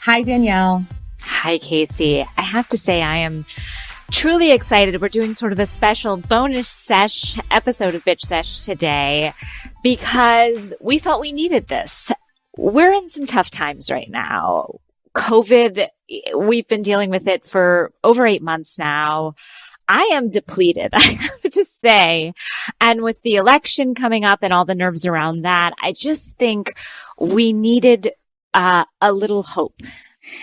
Hi, Danielle. Hi, Casey. I have to say I am truly excited. We're doing sort of a special bonus sesh episode of Bitch Sesh today because we felt we needed this. We're in some tough times right now. COVID, we've been dealing with it for over 8 months now. I am depleted, I have to say. And with the election coming up and all the nerves around that, I just think we needed a little hope.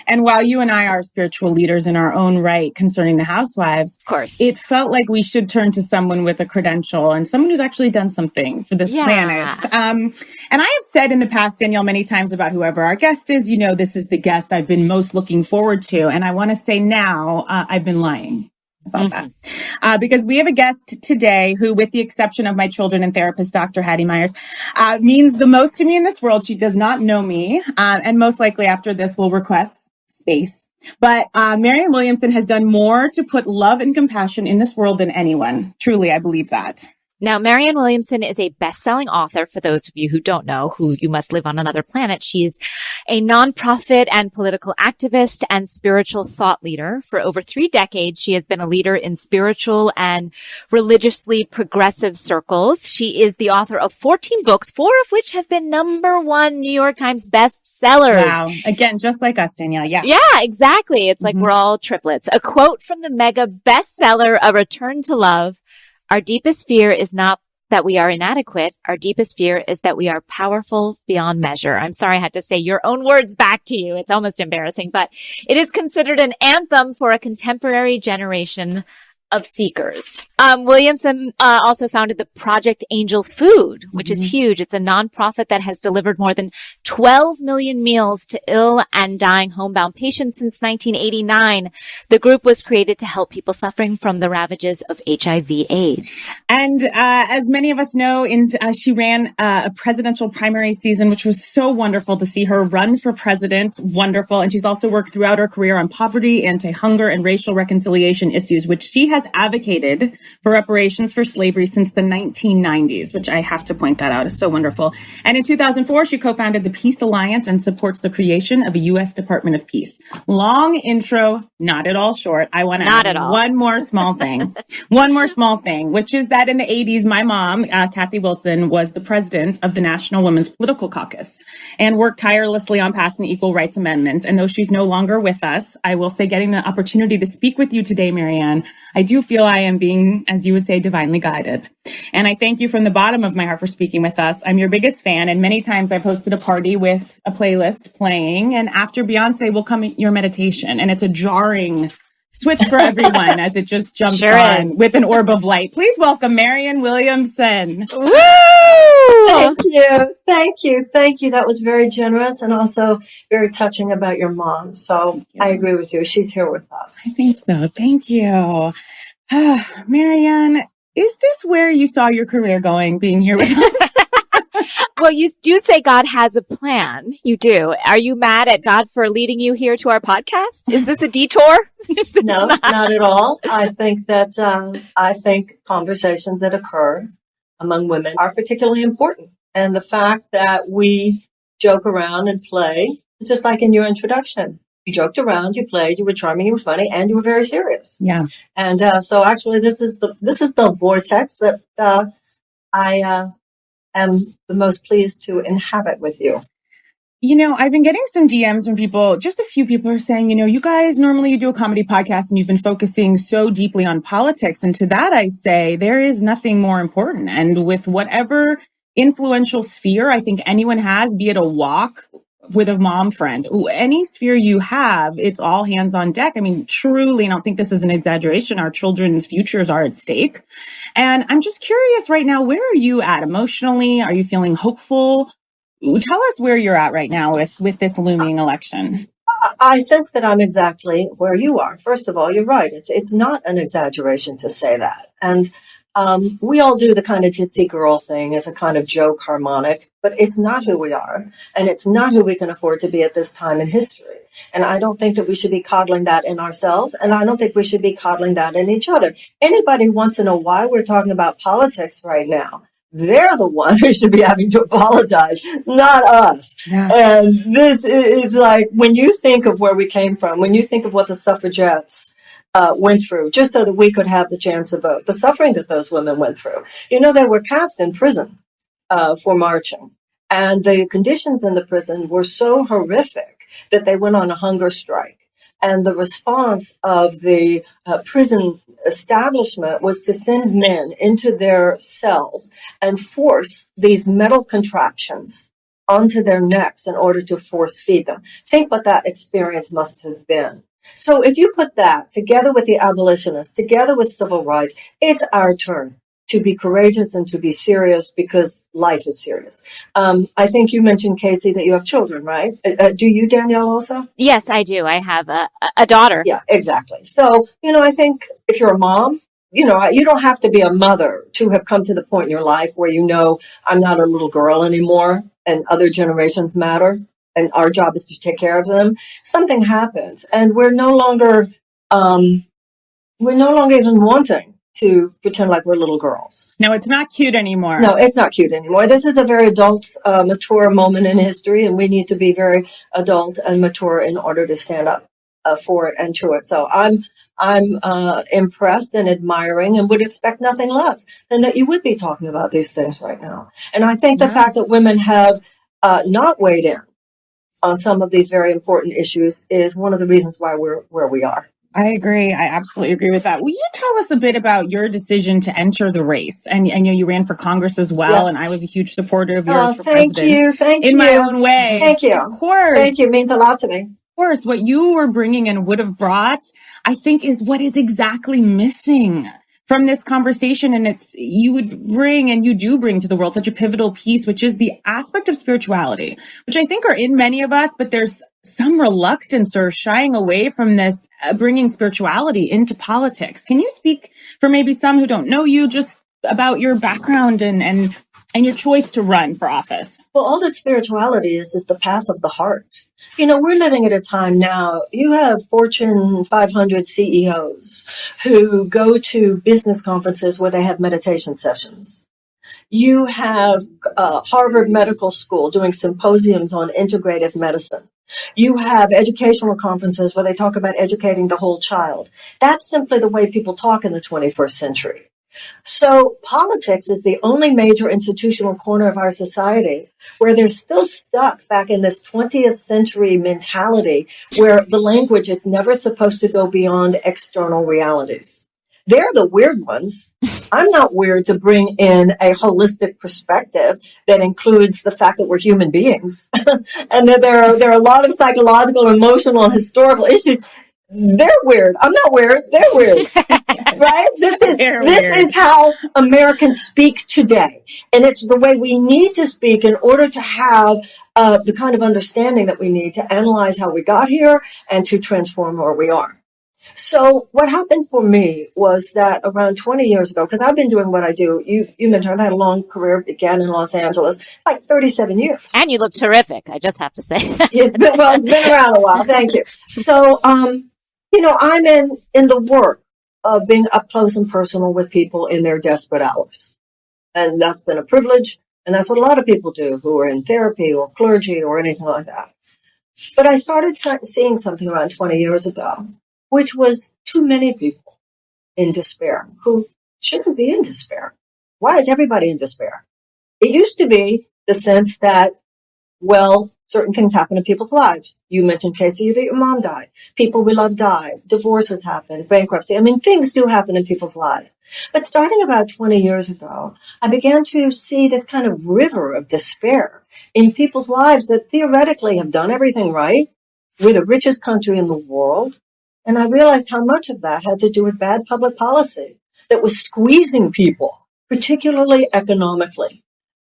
And while you and I are spiritual leaders in our own right concerning the Housewives, of course, it felt like we should turn to someone with a credential and someone who's actually done something for this planet. And I have said in the past, Danielle, many times about whoever our guest is, you know, this is the guest I've been most looking forward to. And I want to say now, I've been lying about that. Because we have a guest today who, with the exception of my children and therapist, Dr. Hattie Myers, means the most to me in this world. She does not know me. And most likely after this will request space. But Marianne Williamson has done more to put love and compassion in this world than anyone. Truly, I believe that. Now, Marianne Williamson is a best-selling author. For those of you who don't know, who you must live on another planet. She's a nonprofit and political activist and spiritual thought leader. For over 3 decades, she has been a leader in spiritual and religiously progressive circles. She is the author of 14 books, 4 of which have been #1 New York Times bestsellers. Wow. Again, just like us, Danielle. Yeah. Yeah, exactly. It's like we're all triplets. A quote from the mega bestseller, A Return to Love. Our deepest fear is not that we are inadequate. Our deepest fear is that we are powerful beyond measure. I'm sorry I had to say your own words back to you. It's almost embarrassing, but it is considered an anthem for a contemporary generation of seekers. Williamson also founded the Project Angel Food, which is huge. It's a nonprofit that has delivered more than 12 million meals to ill and dying homebound patients since 1989. The group was created to help people suffering from the ravages of HIV/AIDS. And as many of us know, she ran a presidential primary season, which was so wonderful to see her run for president. Wonderful. And she's also worked throughout her career on poverty, anti-hunger, and racial reconciliation issues, which she has advocated for reparations for slavery since the 1990s, which I have to point that out is so wonderful. And in 2004, she co-founded the Peace Alliance and supports the creation of a U.S. Department of Peace. Long intro, not at all short. I want to add one more small thing. One more small thing, which is that in the 80s, my mom, Kathy Wilson, was the president of the National Women's Political Caucus and worked tirelessly on passing the Equal Rights Amendment. And though she's no longer with us, I will say getting the opportunity to speak with you today, Marianne, I do feel I am being, as you would say, divinely guided. And I thank you from the bottom of my heart for speaking with us. I'm your biggest fan, and many times I've hosted a party with a playlist playing, and after Beyonce will come your meditation, and it's a jarring switch for everyone as it just jumps on with an orb of light. Please welcome Marianne Williamson. Woo! Thank you. Thank you. Thank you. That was very generous and also very touching about your mom. So I agree with you. She's here with us. I think so. Thank you. Marianne, is this where you saw your career going, being here with us? Well, you do say God has a plan. You do. Are you mad at God for leading you here to our podcast? Is this a detour? No, not at all. I think that, conversations that occur among women are particularly important. And the fact that we joke around and play, it's just like in your introduction. You joked around, you played, you were charming, you were funny, and you were very serious. Yeah. And so actually this is the vortex that I am the most pleased to inhabit with you. You know, I've been getting some DMs from people, just a few people are saying, you know, you guys, normally you do a comedy podcast and you've been focusing so deeply on politics. And to that, I say there is nothing more important. And with whatever influential sphere I think anyone has, be it a walk with a mom friend, any sphere you have, it's all hands on deck. I mean, truly, I don't think this is an exaggeration. Our children's futures are at stake. And I'm just curious right now, where are you at emotionally? Are you feeling hopeful? Tell us where you're at right now with this looming election. I sense that I'm exactly where you are. First of all, you're right. It's not an exaggeration to say that. And we all do the kind of ditzy girl thing as a kind of joke harmonic, but it's not who we are. And it's not who we can afford to be at this time in history. And I don't think that we should be coddling that in ourselves. And I don't think we should be coddling that in each other. Anybody wants to know why we're talking about politics right now, they're the one who should be having to apologize, not us. Yeah. And this is like, when you think of where we came from, when you think of what the suffragettes went through, just so that we could have the chance to vote, the suffering that those women went through. You know, they were cast in prison for marching. And the conditions in the prison were so horrific that they went on a hunger strike. And the response of the prison establishment was to send men into their cells and force these metal contraptions onto their necks in order to force feed them. Think what that experience must have been. So if you put that together with the abolitionists, together with civil rights, it's our turn to be courageous and to be serious, because life is serious. I think you mentioned, Casey, that you have children, right? Do you, Danielle, also? Yes, I do. I have a daughter. Yeah, exactly. So, you know, I think if you're a mom, you know, you don't have to be a mother to have come to the point in your life where you know, I'm not a little girl anymore and other generations matter and our job is to take care of them. Something happens and we're no longer even wanting to pretend like we're little girls. No, it's not cute anymore. No, it's not cute anymore. This is a very adult, mature moment in history, and we need to be very adult and mature in order to stand up for it and to it. So I'm impressed and admiring, and would expect nothing less than that you would be talking about these things right now. And I think the fact that women have not weighed in on some of these very important issues is one of the reasons why we're where we are. I agree. I absolutely agree with that. Will you tell us a bit about your decision to enter the race? And I know you ran for Congress as well, Yes. and I was a huge supporter of yours for Thank president. you. In my own way. Thank you. Of course. Thank you. It means a lot to me. Of course, what you were bringing and would have brought, I think, is what is exactly missing from this conversation. And it's, you would bring, and you do bring to the world, such a pivotal piece, which is the aspect of spirituality, which I think are in many of us, but there's some reluctance or shying away from this, bringing spirituality into politics. Can you speak for maybe some who don't know you, just about your background and your choice to run for office? Well, all that spirituality is the path of the heart. You know, we're living at a time now, you have Fortune 500 CEOs who go to business conferences where they have meditation sessions. You have Harvard Medical School doing symposiums on integrative medicine. You have educational conferences where they talk about educating the whole child. That's simply the way people talk in the 21st century. So politics is the only major institutional corner of our society where they're still stuck back in this 20th century mentality where the language is never supposed to go beyond external realities. They're the weird ones. I'm not weird to bring in a holistic perspective that includes the fact that we're human beings and that there are a lot of psychological, emotional, and historical issues. They're weird. I'm not weird. They're weird. Right? This is how Americans speak today. And it's the way we need to speak in order to have the kind of understanding that we need to analyze how we got here and to transform where we are. So what happened for me was that around 20 years ago, because I've been doing what I do, you mentioned I had a long career, began in Los Angeles, like 37 years. And you look terrific, I just have to say. It's been around a while. Thank you. So, you know, I'm in the work of being up close and personal with people in their desperate hours. And that's been a privilege. And that's what a lot of people do who are in therapy or clergy or anything like that. But I started seeing something around 20 years ago, which was too many people in despair who shouldn't be in despair. Why is everybody in despair? It used to be the sense that, well, certain things happen in people's lives. You mentioned, Casey, that your mom died. People we love died. Divorces happen. Bankruptcy. I mean, things do happen in people's lives. But starting about 20 years ago, I began to see this kind of river of despair in people's lives that theoretically have done everything right. We're the richest country in the world. And I realized how much of that had to do with bad public policy that was squeezing people, particularly economically.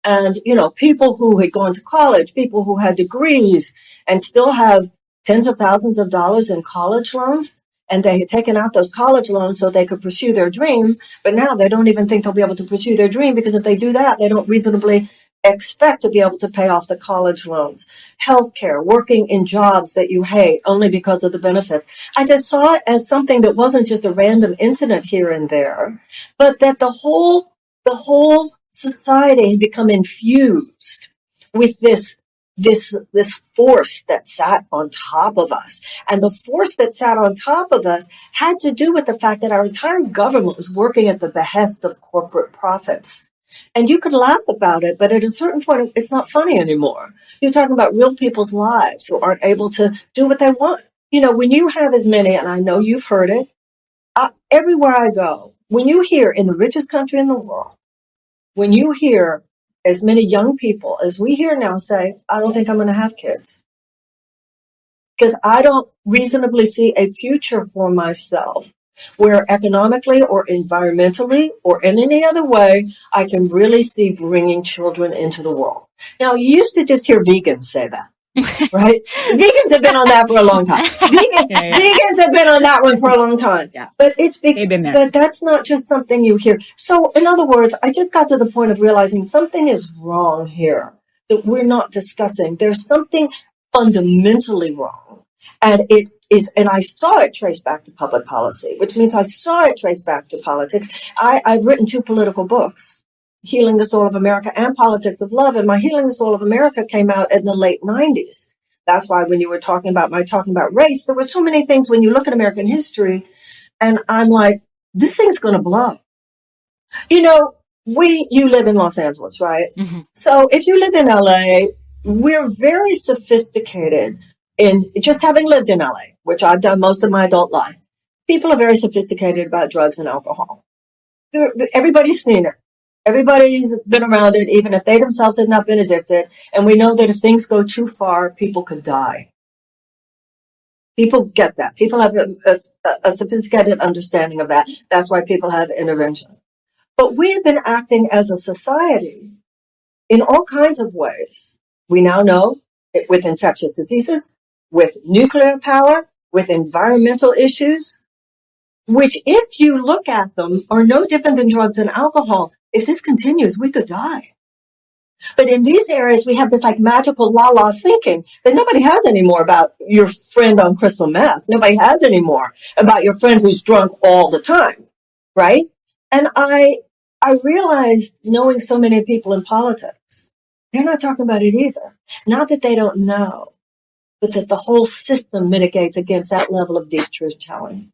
And, you know, people who had gone to college, people who had degrees and still have tens of thousands of dollars in college loans. And they had taken out those college loans so they could pursue their dream. But now they don't even think they'll be able to pursue their dream because if they do that, they don't reasonably expect to be able to pay off the college loans. Healthcare, working in jobs that you hate only because of the benefits. I just saw it as something that wasn't just a random incident here and there, but that the whole society had become infused with this force that sat on top of us. And the force that sat on top of us had to do with the fact that our entire government was working at the behest of corporate profits. And you could laugh about it, but at a certain point, it's not funny anymore. You're talking about real people's lives who aren't able to do what they want. You know, when you have as many, and I know you've heard it, everywhere I go, when you hear in the richest country in the world, when you hear as many young people as we hear now say, I don't think I'm going to have kids. Because I don't reasonably see a future for myself where economically or environmentally or in any other way, I can really see bringing children into the world. Now, you used to just hear vegans say that. Right? Vegans have been on that for a long time. Vegans have been on that one for a long time. Yeah. But but that's not just something you hear. So in other words, I just got to the point of realizing something is wrong here that we're not discussing. There's something fundamentally wrong. And it is, and I saw it traced back to public policy, which means I saw it traced back to politics. I've written 2 political books, Healing the Soul of America and Politics of Love. And my Healing the Soul of America came out in the late 90s. That's why when you were talking about race, there were so many things when you look at American history, and I'm like, this thing's going to blow. You know, you live in Los Angeles, right? Mm-hmm. So if you live in LA, we're very sophisticated in just having lived in LA, which I've done most of my adult life. People are very sophisticated about drugs and alcohol. Everybody's seen it. Everybody's been around it, even if they themselves have not been addicted. And we know that if things go too far, people could die. People get that. People have a sophisticated understanding of that. That's why people have intervention. But we have been acting as a society in all kinds of ways. We now know it with infectious diseases, with nuclear power, with environmental issues, which if you look at them are no different than drugs and alcohol. If this continues, we could die. But in these areas, we have this like magical la-la thinking that nobody has anymore about your friend on crystal meth. Nobody has anymore about your friend who's drunk all the time, right? And I realized, knowing so many people in politics, they're not talking about it either. Not that they don't know, but that the whole system mitigates against that level of deep truth telling.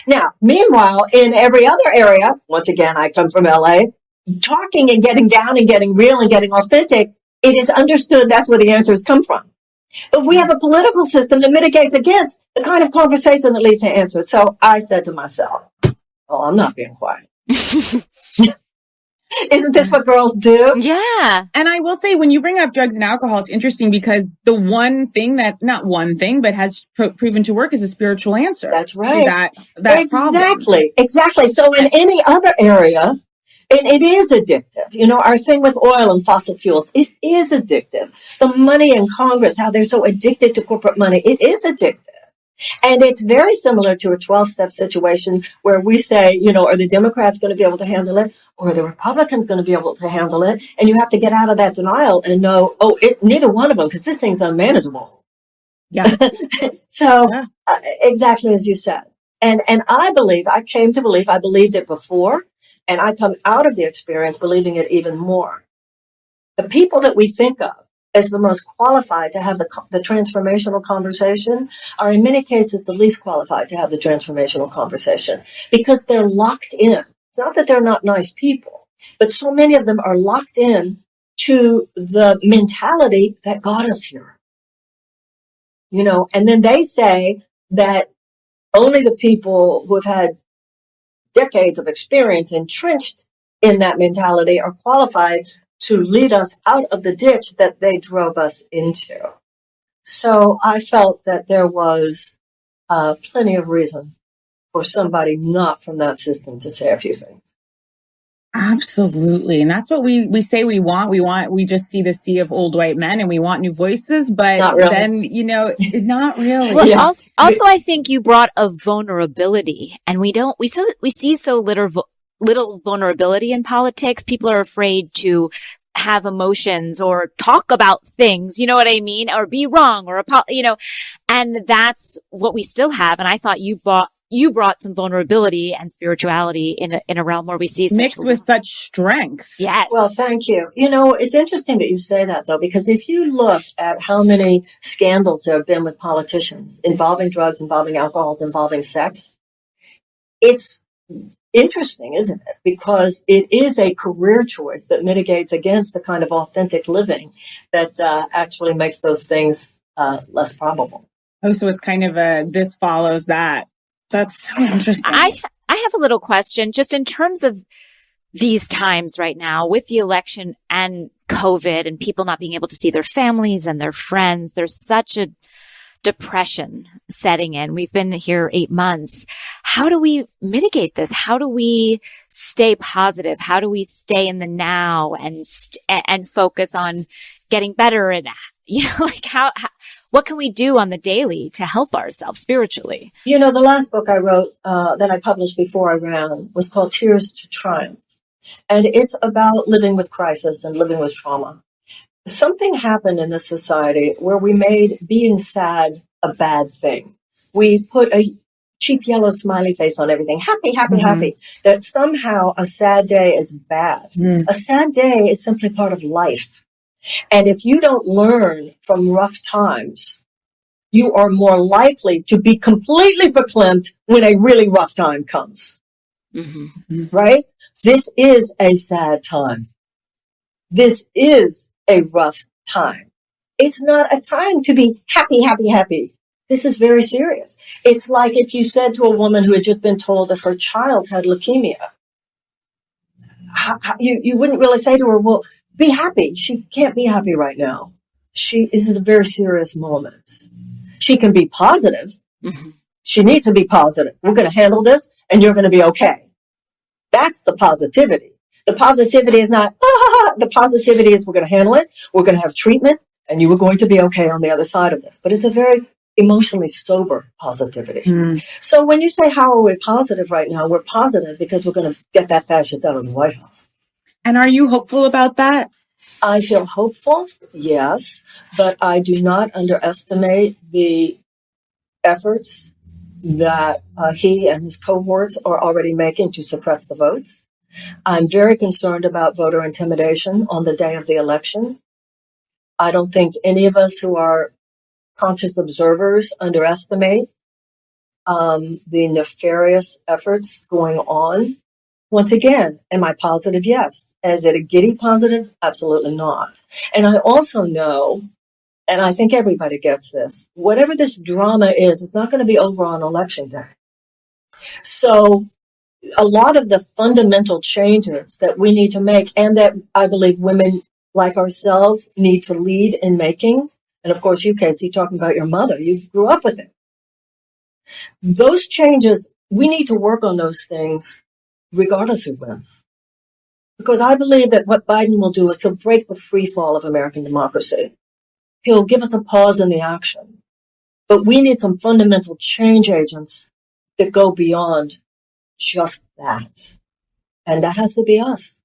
Now, meanwhile, in every other area, once again, I come from LA, talking and getting down and getting real and getting authentic, it is understood that's where the answers come from. But we have a political system that mitigates against the kind of conversation that leads to answers. So I said to myself, oh, I'm not being quiet. Isn't this what girls do? Yeah. And I will say, when you bring up drugs and alcohol, it's interesting because the one thing that, not one thing, but has proven to work is a spiritual answer. That's right. To that problem. Exactly. So in any other area, and it is addictive. You know, our thing with oil and fossil fuels, it is addictive. The money in Congress, how they're so addicted to corporate money, it is addictive. And it's very similar to a 12-step situation where we say, you know, are the Democrats going to be able to handle it? Or are the Republicans going to be able to handle it? And you have to get out of that denial and know, neither one of them, because this thing's unmanageable. Yeah. So, exactly as you said. And I believed it before, and I come out of the experience believing it even more. The people that we think of as the most qualified to have the transformational conversation are in many cases the least qualified to have the transformational conversation because they're locked in. It's not that they're not nice people, but so many of them are locked in to the mentality that got us here. You know, and then they say that only the people who have had decades of experience entrenched in that mentality are qualified to lead us out of the ditch that they drove us into. So I felt that there was plenty of reason for somebody not from that system to say a few things. Absolutely. And that's what we say we want. We just see the sea of old white men and we want new voices, but really. Then, you know, not really. Well, yeah. Also, I think you brought a vulnerability, and we see so little vulnerability in politics. People are afraid to have emotions or talk about things, you know what I mean? Or be wrong or, and that's what we still have. And I thought you brought you brought some vulnerability and spirituality in a realm where we see mixed with such strength. Yes. Well, thank you. You know, it's interesting that you say that, though, because if you look at how many scandals there have been with politicians involving drugs, involving alcohol, involving sex, it's interesting, isn't it? Because it is a career choice that mitigates against the kind of authentic living that actually makes those things less probable. Oh, so it's kind of this follows that. That's so interesting. I have a little question just in terms of these times right now with the election and COVID and people not being able to see their families and their friends. There's such a depression setting in. We've been here 8 months. How do we mitigate this? How do we stay positive? How do we stay in the now and focus on getting better? And, like what can we do on the daily to help ourselves spiritually? You know, the last book I wrote that I published before I ran was called Tears to Triumph. And it's about living with crisis and living with trauma. Something happened in this society where we made being sad a bad thing. We put a cheap yellow smiley face on everything. Happy, happy, happy. That somehow a sad day is bad. A sad day is simply part of life. And if you don't learn from rough times, you are more likely to be completely verklempt when a really rough time comes. Right? This is a sad time. This is a rough time. It's not a time to be happy, happy, happy. This is very serious. It's like if you said to a woman who had just been told that her child had leukemia, you wouldn't really say to her, well, be happy. She can't be happy right now. This is a very serious moment. She can be positive. She needs to be positive. We're going to handle this and you're going to be okay. That's the positivity. The positivity is not, the positivity is we're going to handle it. We're going to have treatment and you are going to be okay on the other side of this. But it's a very emotionally sober positivity. So when you say, how are we positive right now? We're positive because we're going to get that fascist out of the White House. And are you hopeful about that? I feel hopeful, yes, but I do not underestimate the efforts that he and his cohorts are already making to suppress the votes. I'm very concerned about voter intimidation on the day of the election. I don't think any of us who are conscious observers underestimate the nefarious efforts going on. Once again, am I positive? Yes. Is it a giddy positive? Absolutely not. And I also know, and I think everybody gets this, whatever this drama is, it's not going to be over on election day. So a lot of the fundamental changes that we need to make and that I believe women like ourselves need to lead in making, and of course you, Casey, talking about your mother, you grew up with it. Those changes, we need to work on those things regardless who wins. Because I believe that what Biden will do is he'll break the free fall of American democracy. He'll give us a pause in the action. But we need some fundamental change agents that go beyond just that. And that has to be us.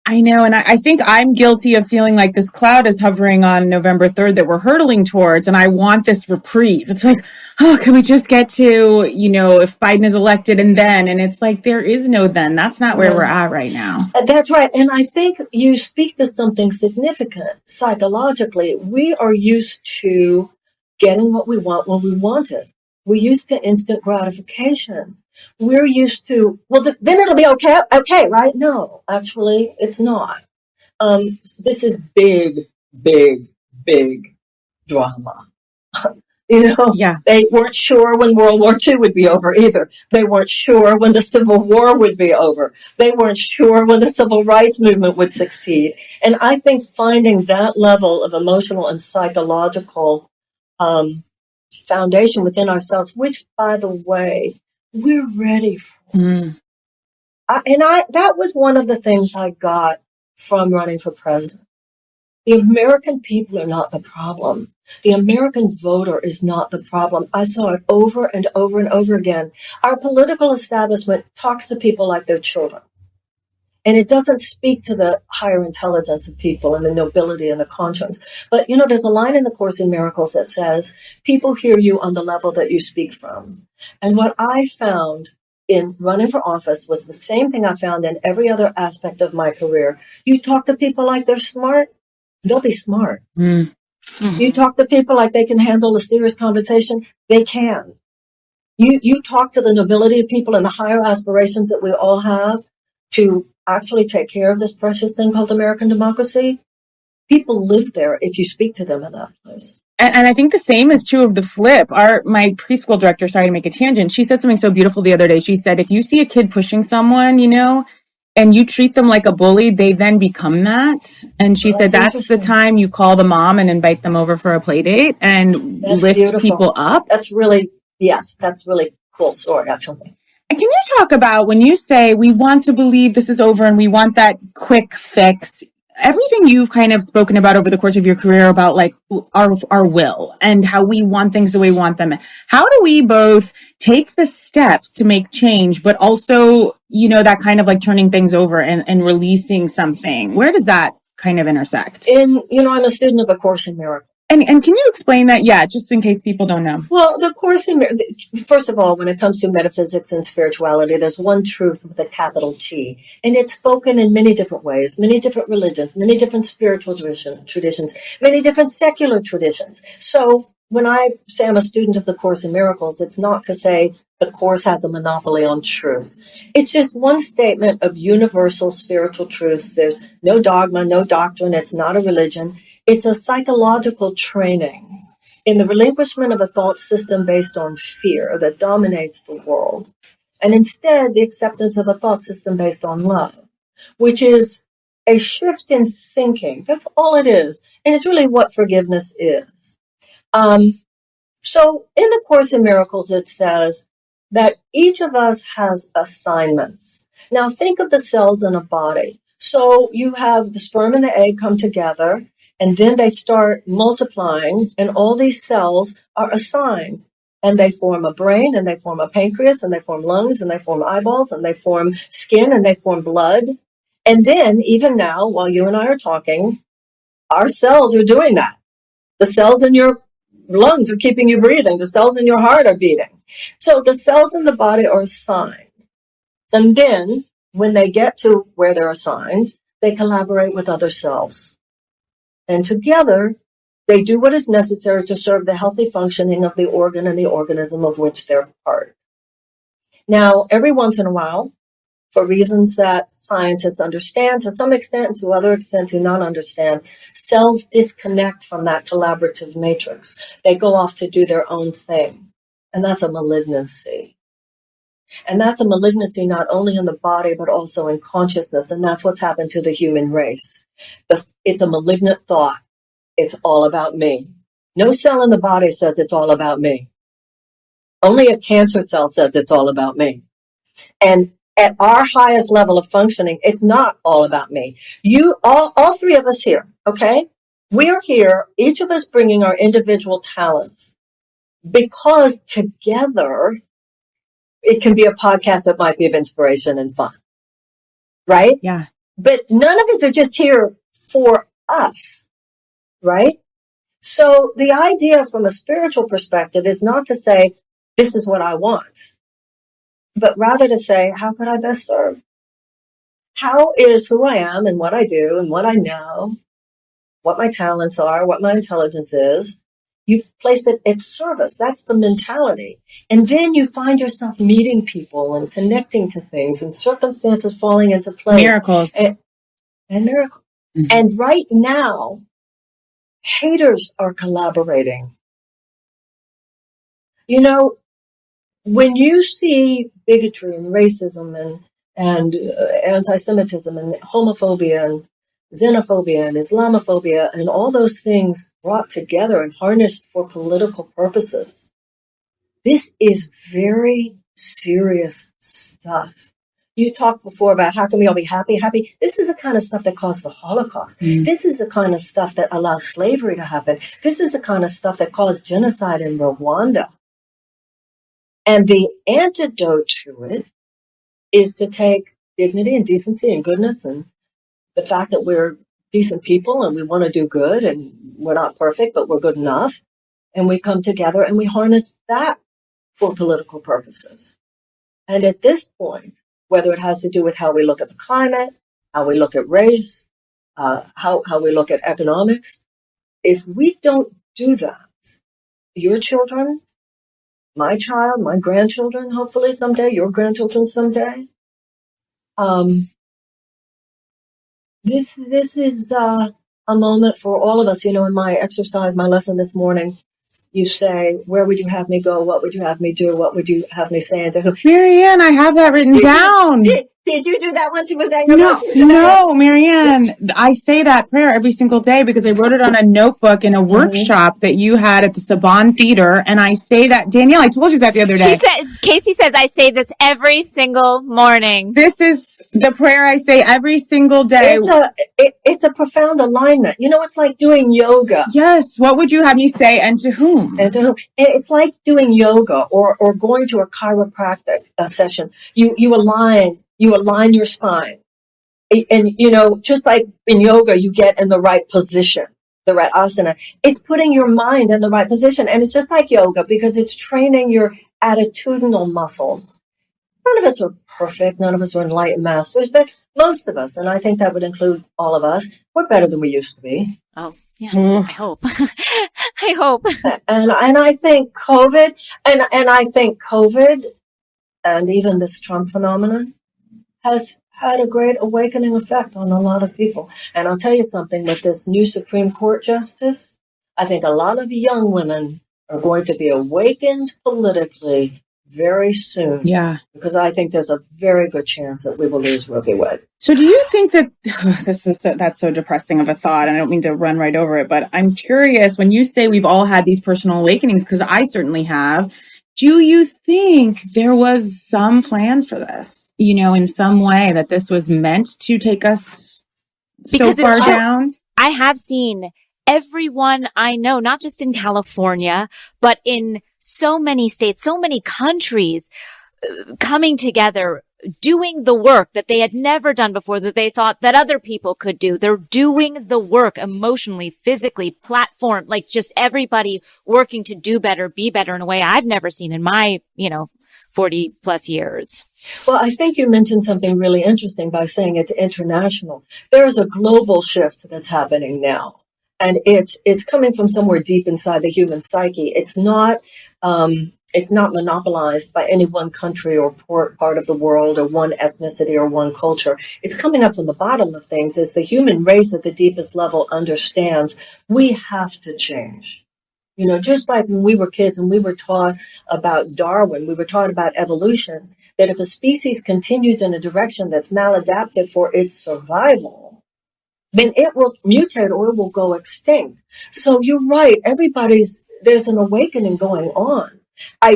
I know. And I think I'm guilty of feeling like this cloud is hovering on November 3rd that we're hurtling towards. And I want this reprieve. It's like, oh, can we just get to, if Biden is elected and it's like, there is no then. That's not where we're at right now. That's right. And I think you speak to something significant. Psychologically, we are used to getting what we want when we want it. We're used to instant gratification. We're used to, then it'll be okay. Okay, right? No, actually, it's not. This is big, big, big drama. Yeah. They weren't sure when World War II would be over either. They weren't sure when the Civil War would be over. They weren't sure when the Civil Rights Movement would succeed. And I think finding that level of emotional and psychological foundation within ourselves, which, by the way, we're ready for. That was one of the things I got from running for president. The American people are not the problem. The American voter is not the problem. I saw it over and over and over again. Our political establishment talks to people like they're children. And it doesn't speak to the higher intelligence of people and the nobility and the conscience. But, there's a line in the Course in Miracles that says, people hear you on the level that you speak from. And what I found in running for office was the same thing I found in every other aspect of my career. You talk to people like they're smart, they'll be smart. Mm-hmm. You talk to people like they can handle a serious conversation, they can. You talk to the nobility of people and the higher aspirations that we all have to actually take care of this precious thing called American democracy. People live there if you speak to them in that place. And I think the same is true of the flip. My preschool director, sorry to make a tangent, she said something so beautiful the other day. She said, if you see a kid pushing someone, and you treat them like a bully, they then become that. And she said that's the time you call the mom and invite them over for a play date and lift people up. That's really cool story, actually. And can you talk about when you say we want to believe this is over and we want that quick fix, everything you've kind of spoken about over the course of your career about like our will and how we want things the way we want them. How do we both take the steps to make change, but also, that kind of like turning things over and releasing something? Where does that kind of intersect? I'm a student of A Course in Miracles. And can you explain that? Yeah, just in case people don't know. Well, the Course in Miracles, first of all, when it comes to metaphysics and spirituality, there's one truth with a capital T. And it's spoken in many different ways, many different religions, many different spiritual traditions, many different secular traditions. So when I say I'm a student of the Course in Miracles, it's not to say the Course has a monopoly on truth. It's just one statement of universal spiritual truths. There's no dogma, no doctrine. It's not a religion. It's a psychological training in the relinquishment of a thought system based on fear that dominates the world, and instead the acceptance of a thought system based on love, which is a shift in thinking. That's all it is. And it's really what forgiveness is. So in the Course in Miracles, it says that each of us has assignments. Now think of the cells in a body. So you have the sperm and the egg come together, and then they start multiplying, and all these cells are assigned. And they form a brain, and they form a pancreas, and they form lungs, and they form eyeballs, and they form skin, and they form blood. And then, even now, while you and I are talking, our cells are doing that. The cells in your lungs are keeping you breathing. The cells in your heart are beating. So the cells in the body are assigned. And then, when they get to where they're assigned, they collaborate with other cells. And together, they do what is necessary to serve the healthy functioning of the organ and the organism of which they're part. Now, every once in a while, for reasons that scientists understand to some extent and to other extent do not understand, cells disconnect from that collaborative matrix. They go off to do their own thing. And that's a malignancy. And that's a malignancy not only in the body, but also in consciousness. And that's what's happened to the human race. It's a malignant thought. It's all about me. No cell in the body says it's all about me. Only a cancer cell says it's all about me. And at our highest level of functioning, it's not all about me. All three of us here, okay? We're here, each of us bringing our individual talents, because together it can be a podcast that might be of inspiration and fun, right? Yeah. But none of us are just here for us, right? So the idea from a spiritual perspective is not to say, this is what I want, but rather to say, how could I best serve? How is who I am and what I do and what I know, what my talents are, what my intelligence is, you place it at service. That's the mentality. And then you find yourself meeting people and connecting to things and circumstances falling into place. Miracles. And miracles. Mm-hmm. And right now, haters are collaborating. When you see bigotry and racism and anti-Semitism and homophobia and xenophobia and Islamophobia and all those things brought together and harnessed for political purposes, this is very serious stuff. You talked before about how can we all be happy? This is the kind of stuff that caused the Holocaust. Mm. This is the kind of stuff that allowed slavery to happen. This is the kind of stuff that caused genocide in Rwanda. And the antidote to it is to take dignity and decency and goodness and the fact that we're decent people and we want to do good and we're not perfect, but we're good enough. And we come together and we harness that for political purposes. And at this point, whether it has to do with how we look at the climate, how we look at race, how we look at economics, if we don't do that, your children, my child, my grandchildren, hopefully someday, your grandchildren someday, this is a moment for all of us. You know, in my exercise, my lesson this morning, you say, where would you have me go? What would you have me do? What would you have me say? And to who? Marianne, I have that written down. Did you do that one too? Was that your No, lesson today? no, Marianne, I say that prayer every single day because I wrote it on a notebook in a workshop that you had at the Saban Theater. And I say that, Danielle, I told you that the other day. Casey says, I say this every single morning. This is the prayer I say every single day. It's a profound alignment. You know, it's like doing yoga. Yes. What would you have me say and to whom? And to whom? It's like doing yoga or going to a chiropractic session. You align your spine. And, you know, just like in yoga, you get in the right position, the right asana. It's putting your mind in the right position. And it's just like yoga because it's training your attitudinal muscles. None of us are perfect. None of us are enlightened masters, but most of us, and I think that would include all of us, we're better than we used to be. Oh, yeah, I hope. I hope. And I think COVID, and I think COVID and even this Trump phenomenon has had a great awakening effect on a lot of people. And I'll tell you something, with this new Supreme Court justice, I think a lot of young women are going to be awakened politically very soon. Yeah. Because I think there's a very good chance that we will lose Roe v. Wade. So do you think that that's so depressing of a thought, and I don't mean to run right over it, but I'm curious, when you say we've all had these personal awakenings, because I certainly have, do you think there was some plan for this? You know, in some way that this was meant to take us so far down? I have seen everyone I know, not just in California, but in so many states, so many countries, coming together, doing the work that they had never done before, that they thought that other people could do. They're doing the work emotionally, physically, platform, like just everybody working to do better, be better in a way I've never seen in my, 40 plus years. Well, I think you mentioned something really interesting by saying it's international. There is a global shift that's happening now. And it's coming from somewhere deep inside the human psyche. It's not monopolized by any one country or part of the world or one ethnicity or one culture. It's coming up from the bottom of things as the human race at the deepest level understands we have to change. You know, just like when we were kids and we were taught about Darwin, we were taught about evolution, that if a species continues in a direction that's maladaptive for its survival, then it will mutate or it will go extinct. So you're right. There's an awakening going on. I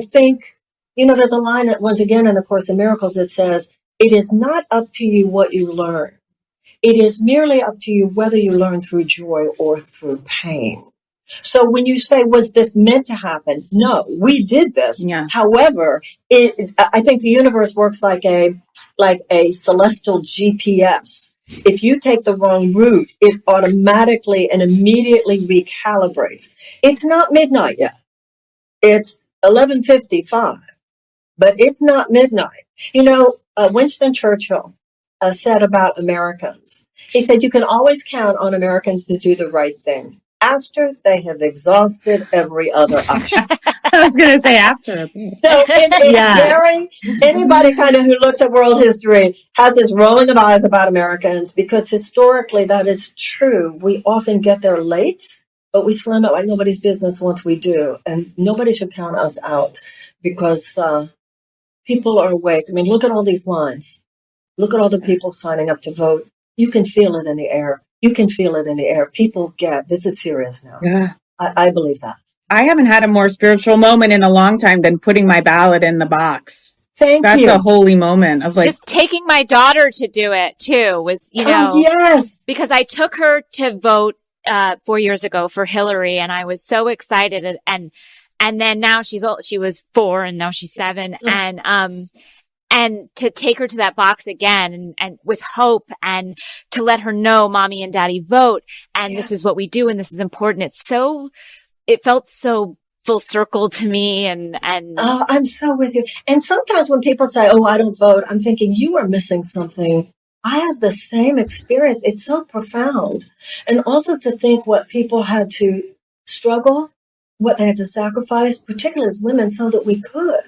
think, there's a line once again in the Course in Miracles that says, it is not up to you what you learn. It is merely up to you whether you learn through joy or through pain. So when you say, was this meant to happen? No, we did this. Yeah. However, I think the universe works like a celestial GPS. If you take the wrong route, it automatically and immediately recalibrates. It's not midnight yet. It's 11:55, but it's not midnight. Winston Churchill said about Americans, he said, you can always count on Americans to do the right thing after they have exhausted every other option. I was going to say after. So anybody kind of who looks at world history has this rolling of eyes about Americans because historically that is true. We often get there late, but we slam it like nobody's business once we do. And nobody should count us out because people are awake. I mean, look at all these lines. Look at all the people signing up to vote. You can feel it in the air. You can feel it in the air. People get, this is serious now. Yeah. I believe that. I haven't had a more spiritual moment in a long time than putting my ballot in the box. That's a holy moment of just taking my daughter to do it too was, yes, because I took her to vote 4 years ago for Hillary and I was so excited and then now she was 4 and now she's 7 and to take her to that box again and with hope and to let her know mommy and daddy vote and this is what we do and this is important. It felt so full circle to me and oh, I'm so with you. And sometimes when people say, oh, I don't vote, I'm thinking you are missing something. I have the same experience. It's so profound. And also to think what people had to struggle, what they had to sacrifice, particularly as women, so that we could.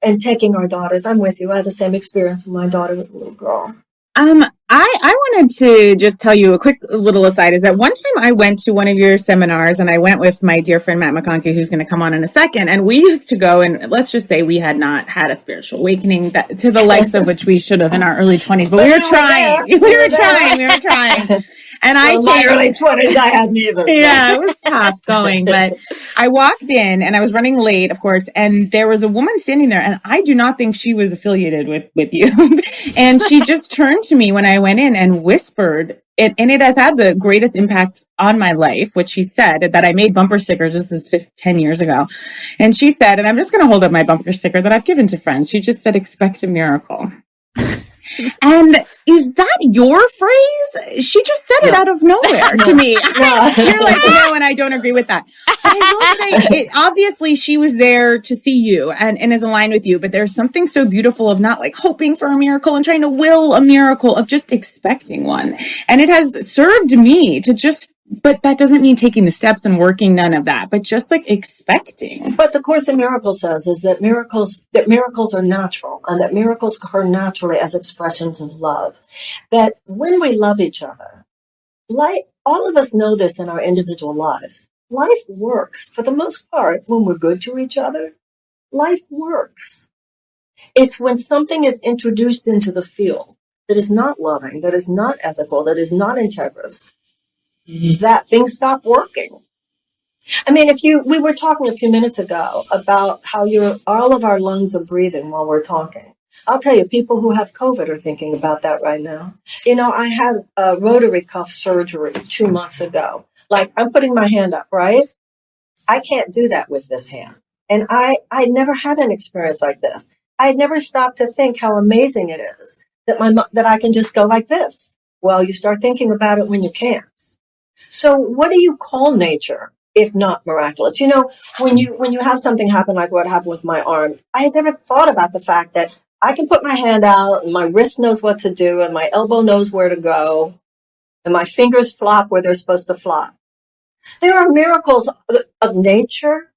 And taking our daughters, I'm with you. I had the same experience with my daughter with a little girl. I wanted to just tell you a quick little aside is that one time I went to one of your seminars and I went with my dear friend, Matt McConkey, who's going to come on in a second. And we used to go and let's just say we had not had a spiritual awakening to the likes of which we should have in our early 20s, but we were trying. We were trying. And I in my early 20s, I had neither. Yeah, it was tough going, but I walked in and I was running late, of course, and there was a woman standing there and I do not think she was affiliated with you. And she just turned to me when I went in and whispered it, and it has had the greatest impact on my life, which she said that I made bumper stickers. This is 10 years ago. And she said, and I'm just going to hold up my bumper sticker that I've given to friends. She just said, expect a miracle. And is that your phrase? She just said it out of nowhere to me. You're like, no, and I don't agree with that. But I will say, obviously she was there to see you and is aligned with you, but there's something so beautiful of not like hoping for a miracle and trying to will a miracle, of just expecting one. And it has served me to just, but that doesn't mean taking the steps and working, none of that, but just like expecting. But the Course in Miracles says is that miracles are natural and that miracles occur naturally as expressions of love. That when we love each other, like all of us know this in our individual lives, life works for the most part when we're good to each other. Life works. It's when something is introduced into the field that is not loving, that is not ethical, that is not integrous, that things stop working. I mean, we were talking a few minutes ago about how all of our lungs are breathing while we're talking. I'll tell you, people who have COVID are thinking about that right now. You know, I had a rotary cuff surgery 2 months ago. Like, I'm putting my hand up, right? I can't do that with this hand. And I never had an experience like this. I had never stopped to think how amazing it is that I can just go like this. Well, you start thinking about it when you can't. So what do you call nature if not miraculous? You know, when you have something happen like what happened with my arm, I had never thought about the fact that I can put my hand out and my wrist knows what to do and my elbow knows where to go and my fingers flop where they're supposed to flop. There are miracles of nature,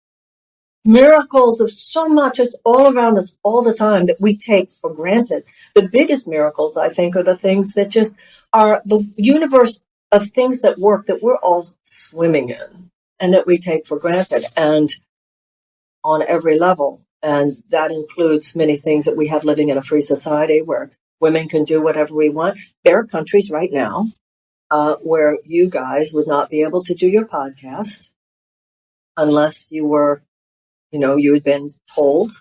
miracles of so much just all around us all the time that we take for granted. The biggest miracles, I think, are the things that just are the universe of things that work that we're all swimming in and that we take for granted and on every level. And that includes many things that we have living in a free society where women can do whatever we want. There are countries right now where you guys would not be able to do your podcast unless you were, you had been told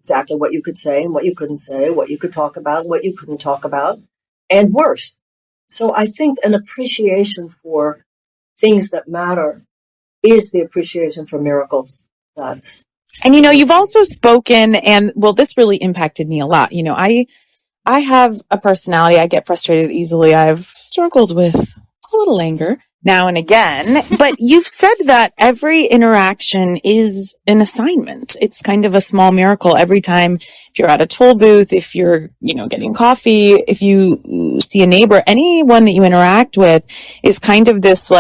exactly what you could say and what you couldn't say, what you could talk about and what you couldn't talk about, and worse. So I think an appreciation for things that matter is the appreciation for miracles. And, you've also spoken, and this really impacted me a lot. I have a personality. I get frustrated easily. I've struggled with a little anger now and again, but you've said that every interaction is an assignment. It's kind of a small miracle every time. If you're at a toll booth, if you're, getting coffee, if you see a neighbor, anyone that you interact with is kind of this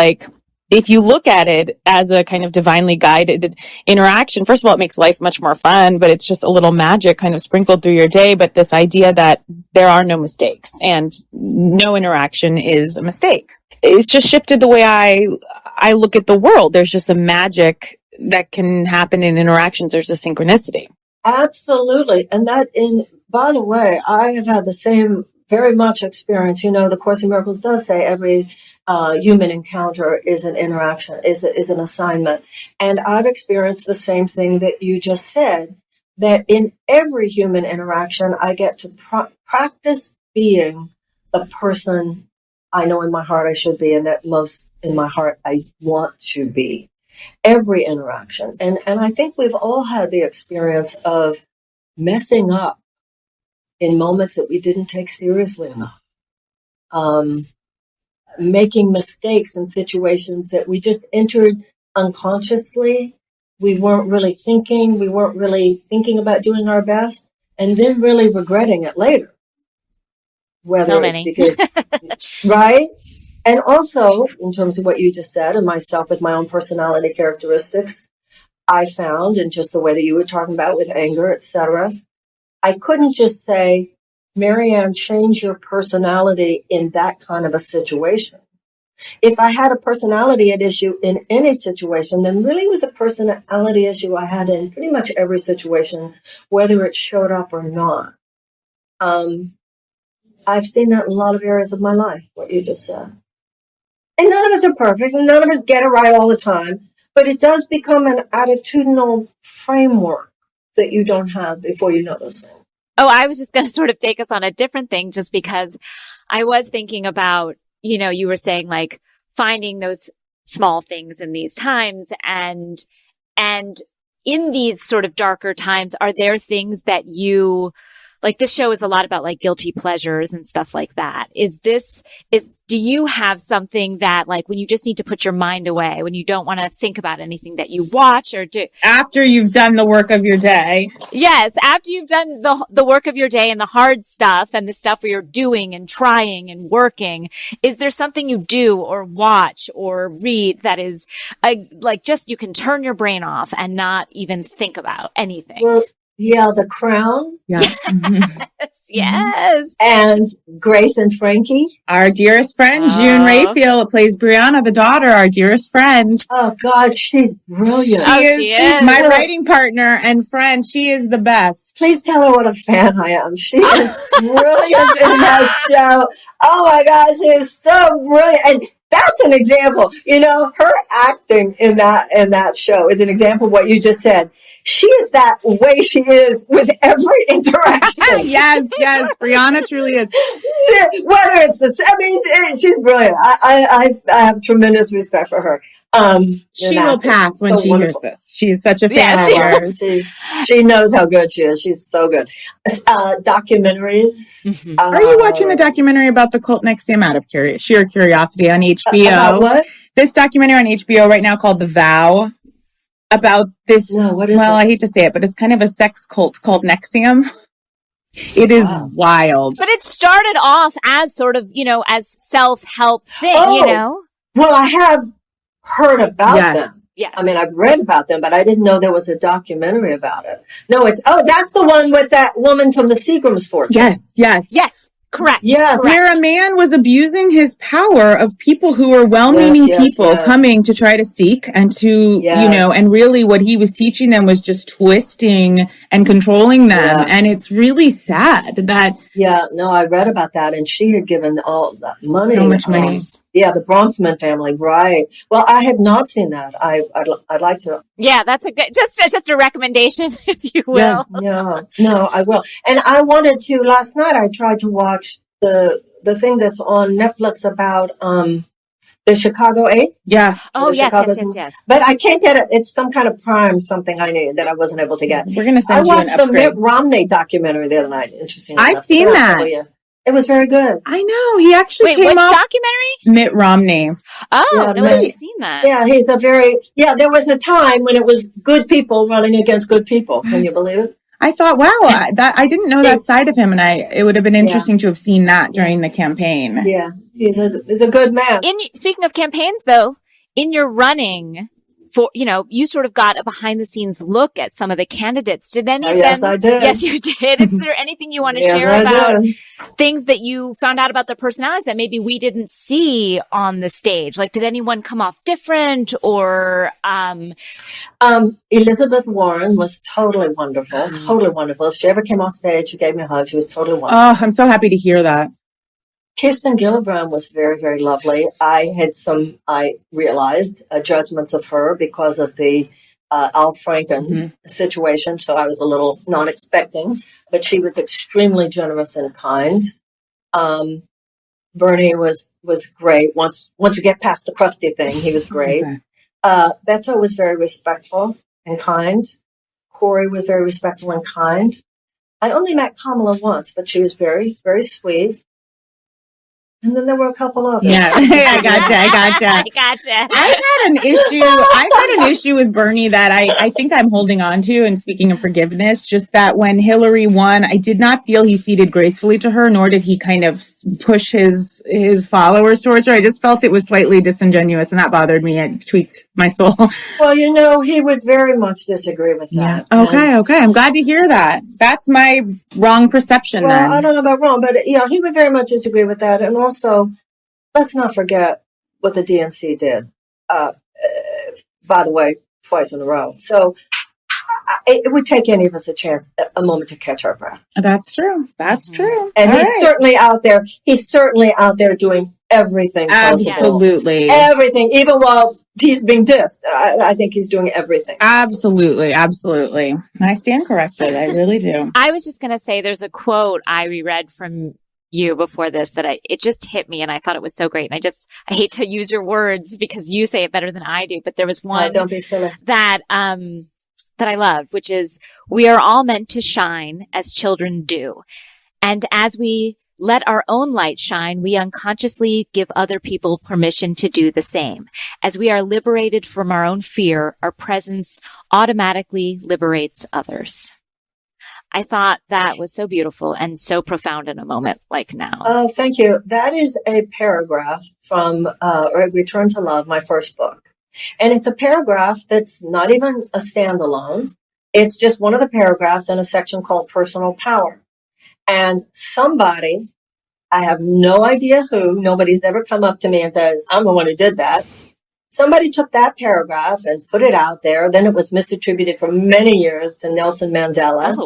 if you look at it as a kind of divinely guided interaction, first of all, it makes life much more fun, but it's just a little magic kind of sprinkled through your day. But this idea that there are no mistakes and no interaction is a mistake. It's just shifted the way I look at the world. There's just a magic that can happen in interactions. There's a synchronicity. Absolutely. And by the way, I have had the same very much experience. The Course in Miracles does say every human encounter is an interaction, is an assignment. And I've experienced the same thing that you just said, that in every human interaction, I get to practice being the person I know in my heart I should be, and that most in my heart I want to be. Every interaction. And I think we've all had the experience of messing up in moments that we didn't take seriously enough. Making mistakes in situations that we just entered unconsciously. We weren't really thinking. We weren't really thinking about doing our best, and then really regretting it later. Whether So many. it's because, right? And also, in terms of what you just said, and myself with my own personality characteristics, I found, and just the way that you were talking about with anger, etc., I couldn't just say, Marianne, change your personality in that kind of a situation. If I had a personality issue in any situation, then really it was a personality issue I had in pretty much every situation, whether it showed up or not. I've seen that in a lot of areas of my life, what you just said. And none of us are perfect, and none of us get it right all the time, but it does become an attitudinal framework that you don't have before you know those things. Oh, I was just going to sort of take us on a different thing, just because I was thinking about, you were saying like finding those small things in these times, and in these sort of darker times, are there things that you, like, this show is a lot about like guilty pleasures and stuff like that. Do you have something that, like, when you just need to put your mind away, when you don't want to think about anything, that you watch or do? After you've done the work of your day. Yes. After you've done the work of your day and the hard stuff and the stuff where you're doing and trying and working, is there something you do or watch or read that is like just you can turn your brain off and not even think about anything? Well, yeah, The Crown. Yeah. Yes. And Grace and Frankie. Our dearest friend, June Raphael, plays Brianna, the daughter, our dearest friend. Oh, God, she's brilliant. She is. My writing partner and friend. She is the best. Please tell her what a fan I am. She is brilliant in that show. Oh, my gosh, she is so brilliant. And that's an example. Her acting in that show is an example of what you just said. She is that way she is with every interaction. Yes. Brianna truly is. Whether it's she's brilliant. I have tremendous respect for her. She will pass when she hears this. She is such a fan of yours. She knows how good she is. She's so good. Documentaries. Mm-hmm. Are you watching the documentary about the cult NXIVM out of sheer curiosity on HBO? About what? This documentary on HBO right now called The Vow. About this, what is it? I hate to say it, but it's kind of a sex cult called NXIVM. It is wild. But it started off as sort of, as self-help thing, Well, I have heard about them. Yes. I mean, I've read about them, but I didn't know there was a documentary about it. No, that's the one with that woman from the Seagram's fortune. Yes. Correct. Yes. Where a man was abusing his power of people who were well-meaning people coming to try to seek and to, and really what he was teaching them was just twisting and controlling them. Yes. And it's really sad that. Yeah, no, I read about that, and she had given all that money. So much money. Yeah, the Bronfman family, right. Well, I have not seen that. I'd like to. Yeah, that's a good, just a recommendation, if you will. Yeah, no, I will. And I wanted to, last night I tried to watch the thing that's on Netflix about, the Chicago 8. Yeah. Oh, yes. But I can't get it. It's some kind of Prime something I needed that I wasn't able to get. We're going to send you an upgrade. I watched the Mitt Romney documentary the other night. Interesting. I've seen that. It was very good. I know. He actually came off. Which documentary? Mitt Romney. Oh, nobody's seen that. Yeah, he's there was a time when it was good people running against good people. Can you believe it? I thought, wow, I didn't know that side of him, and it would have been interesting to have seen that during the campaign. Yeah, he's a good man. Speaking of campaigns, though, in your running for, you sort of got a behind the scenes look at some of the candidates. Did any of them? Yes, I did. Yes, you did. Is there anything you want to share about things that you found out about their personalities that maybe we didn't see on the stage? Like, did anyone come off different or, Elizabeth Warren was totally wonderful. Totally wonderful. If she ever came off stage, she gave me a hug. She was totally wonderful. Oh, I'm so happy to hear that. Kirsten Gillibrand was very, very lovely. I realized judgments of her because of the Al Franken situation, so I was a little not expecting, but she was extremely generous and kind. Bernie was great. Once you get past the crusty thing, he was great. Okay. Beto was very respectful and kind. Corey was very respectful and kind. I only met Kamala once, but she was very, very sweet. And then there were a couple others. Yeah, I gotcha. I gotcha. I've had an issue with Bernie that I think I'm holding on to. And speaking of forgiveness, just that when Hillary won, I did not feel he ceded gracefully to her, nor did he kind of push his followers towards her. I just felt it was slightly disingenuous, and that bothered me. It tweaked my soul. Well, he would very much disagree with that. Yeah. Okay. I'm glad to hear that. That's my wrong perception then. Well, I don't know about wrong, but he would very much disagree with that. And also, let's not forget what the DNC did, by the way, twice in a row. So it would take any of us a moment to catch our breath. That's true. And certainly out there. He's certainly out there doing everything possible. Absolutely. Everything, even while he's being dissed. I think he's doing everything. Absolutely. I stand corrected. I really do. I was just going to say there's a quote I reread from you before this that it just hit me, and I thought it was so great. And I hate to use your words because you say it better than I do, but there was one don't be silly. that I love, which is, we are all meant to shine as children do. And as we let our own light shine, we unconsciously give other people permission to do the same. As we are liberated from our own fear, our presence automatically liberates others. I thought that was so beautiful and so profound in a moment like now. Oh, thank you. That is a paragraph from Return to Love, my first book. And it's a paragraph that's not even a standalone. It's just one of the paragraphs in a section called Personal Power. And somebody, I have no idea who, nobody's ever come up to me and said, I'm the one who did that. Somebody took that paragraph and put it out there. Then it was misattributed for many years to Nelson Mandela,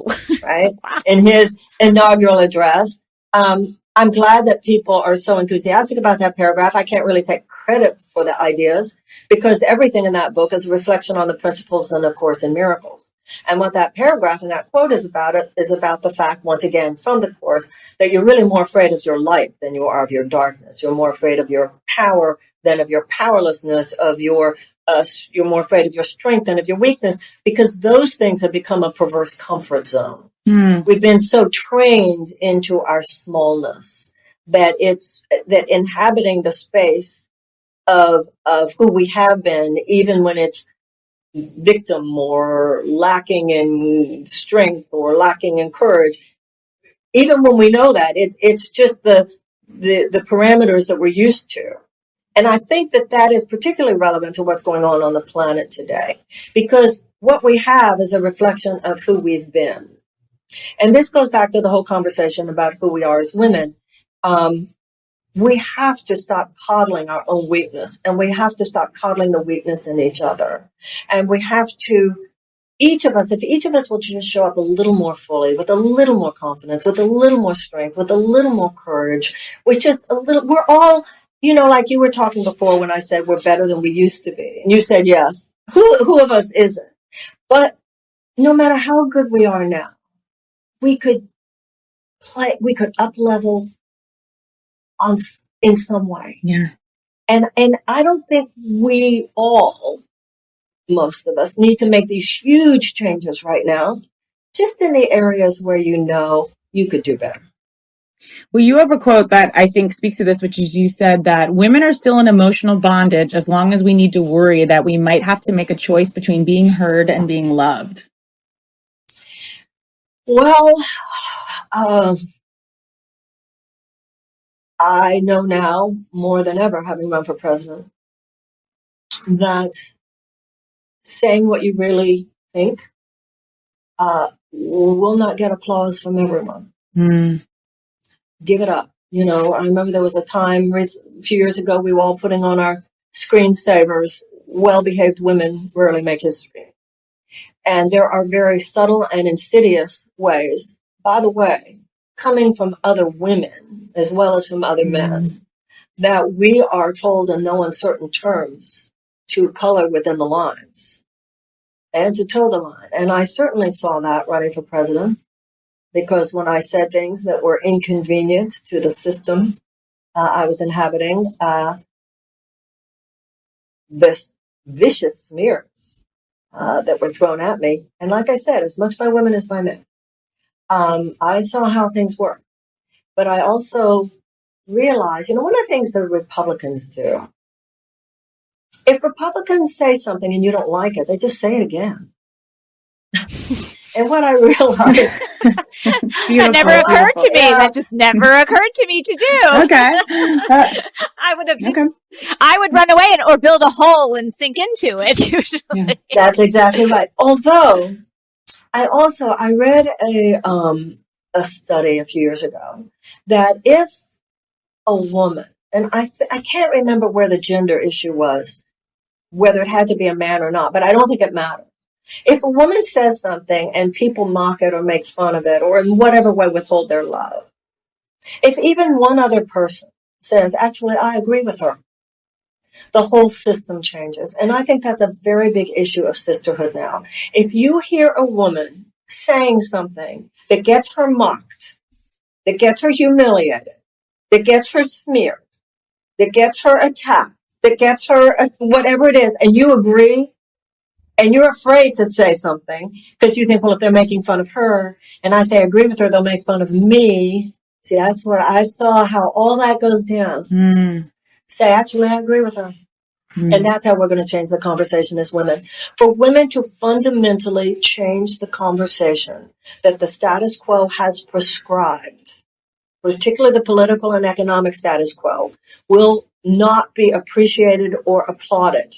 right? Wow. In his inaugural address. I'm glad that people are so enthusiastic about that paragraph. I can't really take credit for the ideas because everything in that book is a reflection on the principles in A Course in Miracles. And what that paragraph and that quote is about the fact, once again, from the Course, that you're really more afraid of your light than you are of your darkness. You're more afraid of your power than of your powerlessness, you're more afraid of your strength than of your weakness, because those things have become a perverse comfort zone. We've been so trained into our smallness that inhabiting the space of who we have been, even when it's victim or lacking in strength or lacking in courage, even when we know that, it's just the parameters that we're used to. And I think that is particularly relevant to what's going on the planet today, because what we have is a reflection of who we've been. And this goes back to the whole conversation about who we are as women. We have to stop coddling our own weakness, and we have to stop coddling the weakness in each other. And we have to, if each of us will just show up a little more fully, with a little more confidence, with a little more strength, with a little more courage, with just a little, we're all, like you were talking before when I said we're better than we used to be. And you said yes. Who of us isn't? But no matter how good we are now, we could up level in some way. Yeah. And I don't think we all, most of us, need to make these huge changes right now, just in the areas where you could do better. Well, you have a quote that I think speaks to this, which is you said that women are still in emotional bondage as long as we need to worry that we might have to make a choice between being heard and being loved. Well, I know now more than ever, having run for president, that saying what you really think will not get applause from everyone. Give it up. I remember there was a time a few years ago, we were all putting on our screensavers, well-behaved women rarely make history. And there are very subtle and insidious ways, by the way, coming from other women as well as from other men, that we are told in no uncertain terms to color within the lines and to toe the line. And I certainly saw that running for president, because when I said things that were inconvenient to the system I was inhabiting, this vicious smears that were thrown at me. And like I said, as much by women as by men. I saw how things work. But I also realized, one of the things that Republicans do, if Republicans say something and you don't like it, they just say it again. And what I realized, that never occurred to me. Yeah. That just never occurred to me to do. Okay. I would have just, I would run away or build a hole and sink into it usually. Yeah. That's exactly right. Although I read a study a few years ago that if a woman, and I can't remember where the gender issue was, whether it had to be a man or not, but I don't think it matters. If a woman says something and people mock it or make fun of it or in whatever way withhold their love, if even one other person says, actually, I agree with her, the whole system changes. And I think that's a very big issue of sisterhood now. If you hear a woman saying something that gets her mocked, that gets her humiliated, that gets her smeared, that gets her attacked, that gets her whatever it is, and you agree, and you're afraid to say something because you think, well, if they're making fun of her and I say I agree with her, they'll make fun of me. See, that's where I saw how all that goes down. Say, actually, I agree with her. And that's how we're going to change the conversation as women. For women to fundamentally change the conversation that the status quo has prescribed, particularly the political and economic status quo, will not be appreciated or applauded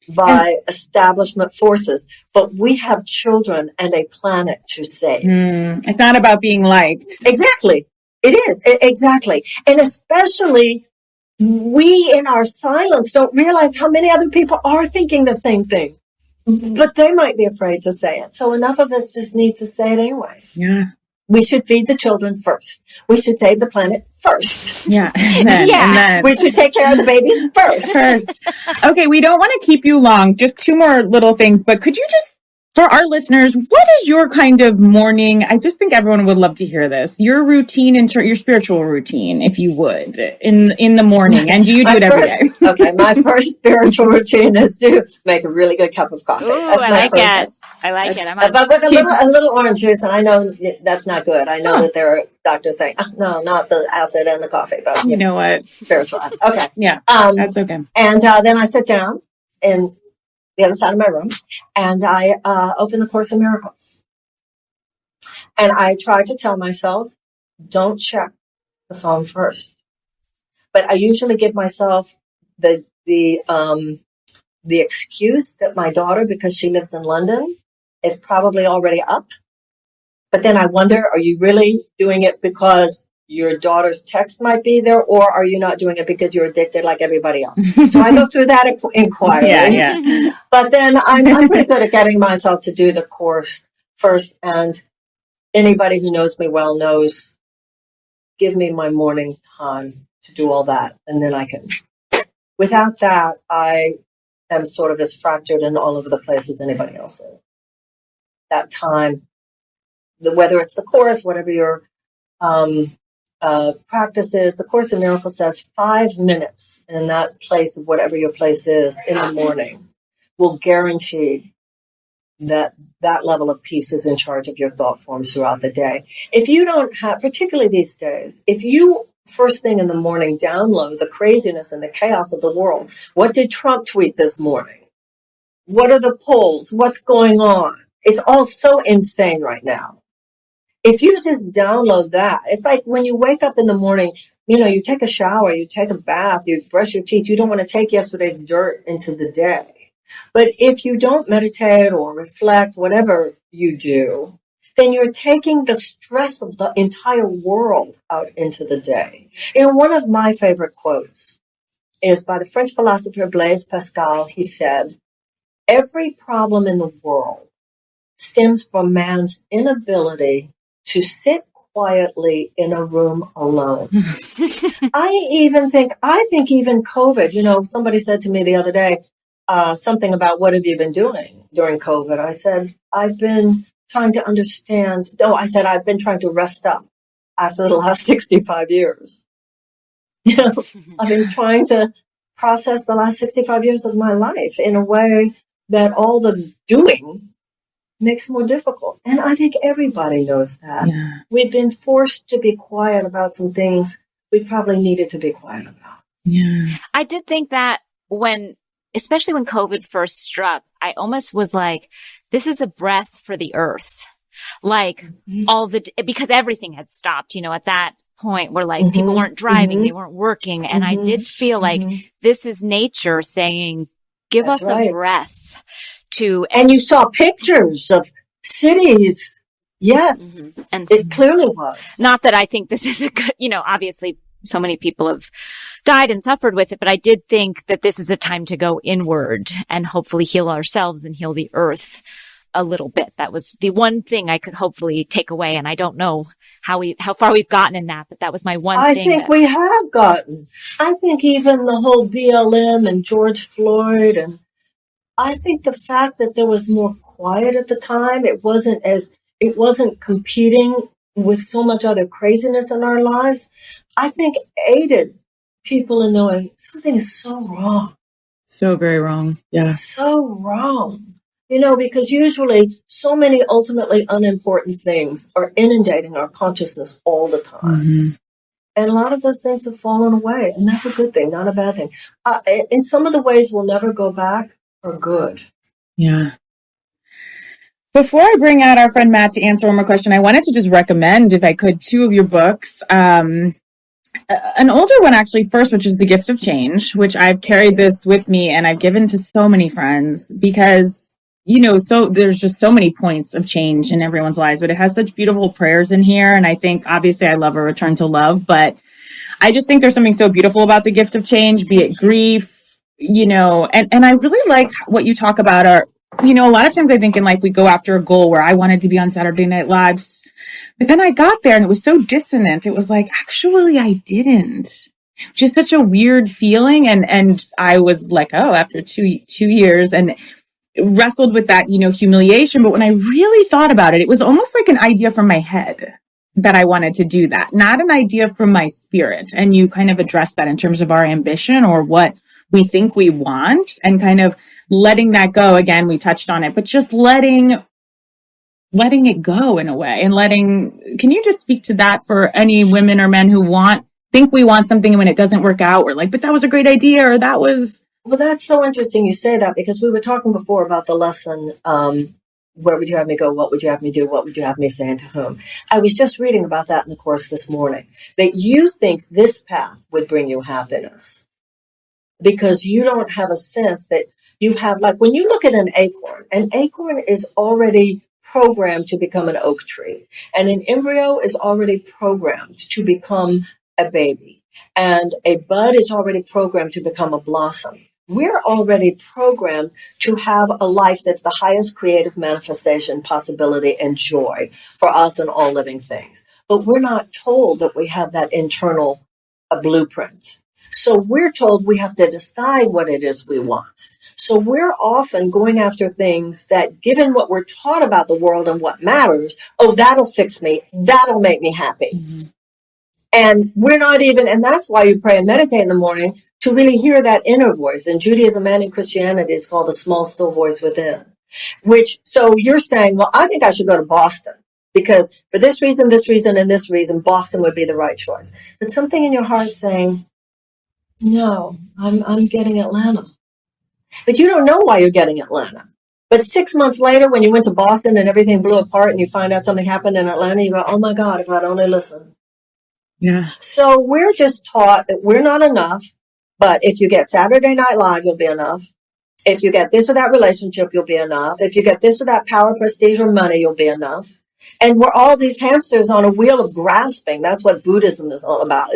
by establishment forces, but we have children and a planet to save. It's not about being liked. Exactly. It is. Exactly. And especially we in our silence don't realize how many other people are thinking the same thing, but they might be afraid to say it. So enough of us just need to say it anyway. Yeah. We should feed the children first. We should save the planet first. Yeah. And then we should take care of the babies first. Okay, we don't want to keep you long. Just two more little things, but could you just, for our listeners, what is your kind of morning? I just think everyone would love to hear this. Your routine, your spiritual routine, if you would, in the morning. And do you do it every day? Okay, my first spiritual routine is to make a really good cup of coffee. Ooh, I like it. I like it. But with a little orange juice, and I know that's not good. I know that there are doctors saying, oh, no, not the acid and the coffee, but you know what? Spiritual. Okay. Yeah, that's okay. And then I sit down in the other side of my room, and I open the Course in Miracles. And I try to tell myself, don't check the phone first. But I usually give myself the excuse that my daughter, because she lives in London, is probably already up. But then I wonder, are you really doing it because your daughter's text might be there, or are you not doing it because you're addicted like everybody else? So I go through that inquiry. Yeah. But then I'm pretty good at getting myself to do the course first. And anybody who knows me well knows, give me my morning time to do all that. And then I can. Without that, I am sort of as fractured and all over the place as anybody else is. That time, whether it's the course, whatever your practice is, the Course in Miracles says 5 minutes in that place of whatever your place is in the morning will guarantee that level of peace is in charge of your thought forms throughout the day. If you don't have, particularly these days, if you first thing in the morning download the craziness and the chaos of the world, what did Trump tweet this morning? What are the polls? What's going on? It's all so insane right now. If you just download that, it's like when you wake up in the morning, you take a shower, you take a bath, you brush your teeth. You don't want to take yesterday's dirt into the day. But if you don't meditate or reflect, whatever you do, then you're taking the stress of the entire world out into the day. One of my favorite quotes is by the French philosopher Blaise Pascal. He said, every problem in the world stems from man's inability to sit quietly in a room alone. I think even COVID, somebody said to me the other day, something about what have you been doing during COVID? I said, I've been trying to understand. No, I said, I've been trying to rest up after the last 65 years. I've been trying to process the last 65 years of my life in a way that all the doing makes more difficult. And I think everybody knows that. Yeah. We've been forced to be quiet about some things we probably needed to be quiet about. Yeah. I did think that especially when COVID first struck, I almost was like, this is a breath for the earth. Like because everything had stopped, at that point where like people weren't driving, they weren't working. And I did feel like this is nature saying, give That's us right. a breath to. And you saw pictures of cities. Yes. And it clearly was. Not that I think this is a good, obviously so many people have died and suffered with it, but I did think that this is a time to go inward and hopefully heal ourselves and heal the earth a little bit. That was the one thing I could hopefully take away. And I don't know how far we've gotten in that, but that was my one thing. I think we have gotten. I think even the whole BLM and George Floyd, and I think the fact that there was more quiet at the time, it wasn't competing with so much other craziness in our lives, I think aided people in knowing something is so wrong. So very wrong. Yeah. So wrong. Because usually so many ultimately unimportant things are inundating our consciousness all the time. And a lot of those things have fallen away. And that's a good thing, not a bad thing. In some of the ways we'll never go back are good. Yeah. Before I bring out our friend Matt to answer one more question, I wanted to just recommend, if I could, 2 of your books. An older one, actually, first, which is The Gift of Change, which I've carried this with me and I've given to so many friends because, so there's just so many points of change in everyone's lives, but it has such beautiful prayers in here. And I think, obviously, I love A Return to Love, but I just think there's something so beautiful about the gift of change, be it grief, and I really like what you talk about a lot of times I think in life we go after a goal where I wanted to be on Saturday Night Live, but then I got there and it was so dissonant. It was like, actually, I didn't. Just such a weird feeling. And I was like, after two years and wrestled with that, humiliation. But when I really thought about it, it was almost like an idea from my head that I wanted to do that, not an idea from my spirit. And you kind of address that in terms of our ambition or what we think we want and kind of letting that go. Again, we touched on it, but just letting it go in a way and can you just speak to that for any women or men who think we want something and when it doesn't work out, we're like, but that was a great idea or that was. Well, that's so interesting you say that because we were talking before about the lesson, where would you have me go? What would you have me do? What would you have me say and to whom? I was just reading about that in the course this morning, that you think this path would bring you happiness because you don't have a sense that you have, like when you look at an acorn is already programmed to become an oak tree, and an embryo is already programmed to become a baby, and a bud is already programmed to become a blossom. We're already programmed to have a life that's the highest creative manifestation, possibility, and joy for us and all living things. But we're not told that we have that internal blueprint. So we're told we have to decide what it is we want. So we're often going after things that, given what we're taught about the world and what matters, that'll fix me, that'll make me happy. Mm-hmm. And we're not even, and that's why you pray and meditate in the morning, to really hear that inner voice. In Judaism and in Christianity, it's called a small, still voice within. So you're saying, well, I think I should go to Boston because for this reason, and this reason, Boston would be the right choice. But something in your heart saying, no, I'm getting Atlanta. But you don't know why you're getting Atlanta. But 6 months later, when you went to Boston and everything blew apart and you find out something happened in Atlanta, you go, oh my God, if I'd only listened. Yeah. So we're just taught that we're not enough, but if you get Saturday Night Live, you'll be enough. If you get this or that relationship, you'll be enough. If you get this or that power, prestige, or money, you'll be enough. And we're all these hamsters on a wheel of grasping. That's what Buddhism is all about.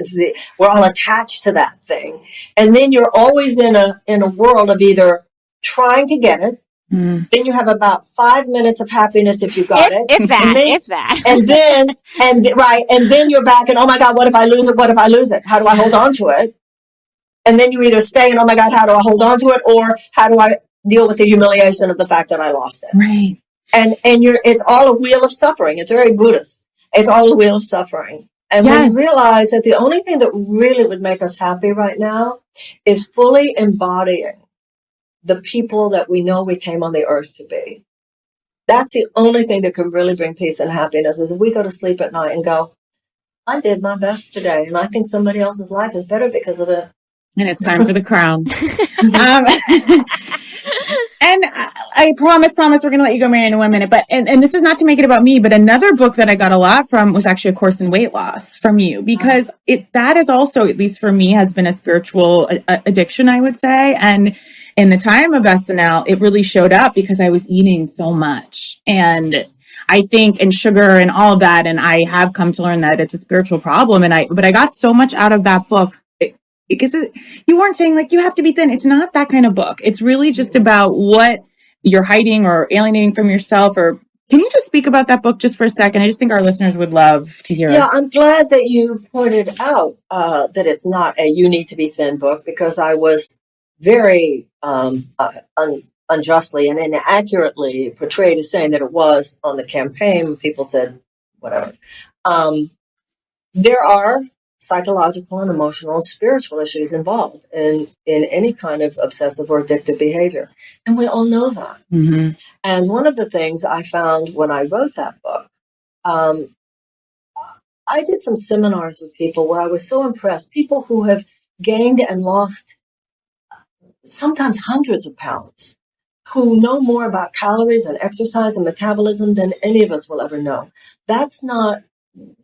We're all attached to that thing. And then you're always in a world of either trying to get it. Mm. Then you have about 5 minutes of happiness if you got it. If that. And then you're back and, oh my God, what if I lose it? What if I lose it? How do I hold on to it? And then you either stay and, oh my God, how do I hold on to it? Or how do I deal with the humiliation of the fact that I lost it? Right. And it's all a wheel of suffering. It's very Buddhist. It's all a wheel of suffering. And yes. We realize that the only thing that really would make us happy right now is fully embodying the people that we know we came on the earth to be. That's the only thing that can really bring peace and happiness is if we go to sleep at night and go, I did my best today, and I think somebody else's life is better because of it. And it's time for the crown. And I promise, we're going to let you go, Marianne, in 1 minute. But, and this is not to make it about me, but another book that I got a lot from was actually A Course in Weight Loss from you, because that is also, at least for me, has been a spiritual addiction, I would say. And in the time of SNL, it really showed up because I was eating so much. And I think, and sugar and all of that. And I have come to learn that it's a spiritual problem. But I got so much out of that book. Because you weren't saying like you have to be thin. It's not that kind of book. It's really just about what you're hiding or alienating from yourself. Or can you just speak about that book just for a second? I just think our listeners would love to hear it. Yeah, I'm glad that you pointed out that it's not a you need to be thin book, because I was very unjustly and inaccurately portrayed as saying that it was on the campaign. People said whatever. There are psychological and emotional and spiritual issues involved in any kind of obsessive or addictive behavior. And we all know that. Mm-hmm. And one of the things I found when I wrote that book, I did some seminars with people where I was so impressed. People who have gained and lost sometimes hundreds of pounds, who know more about calories and exercise and metabolism than any of us will ever know. That's not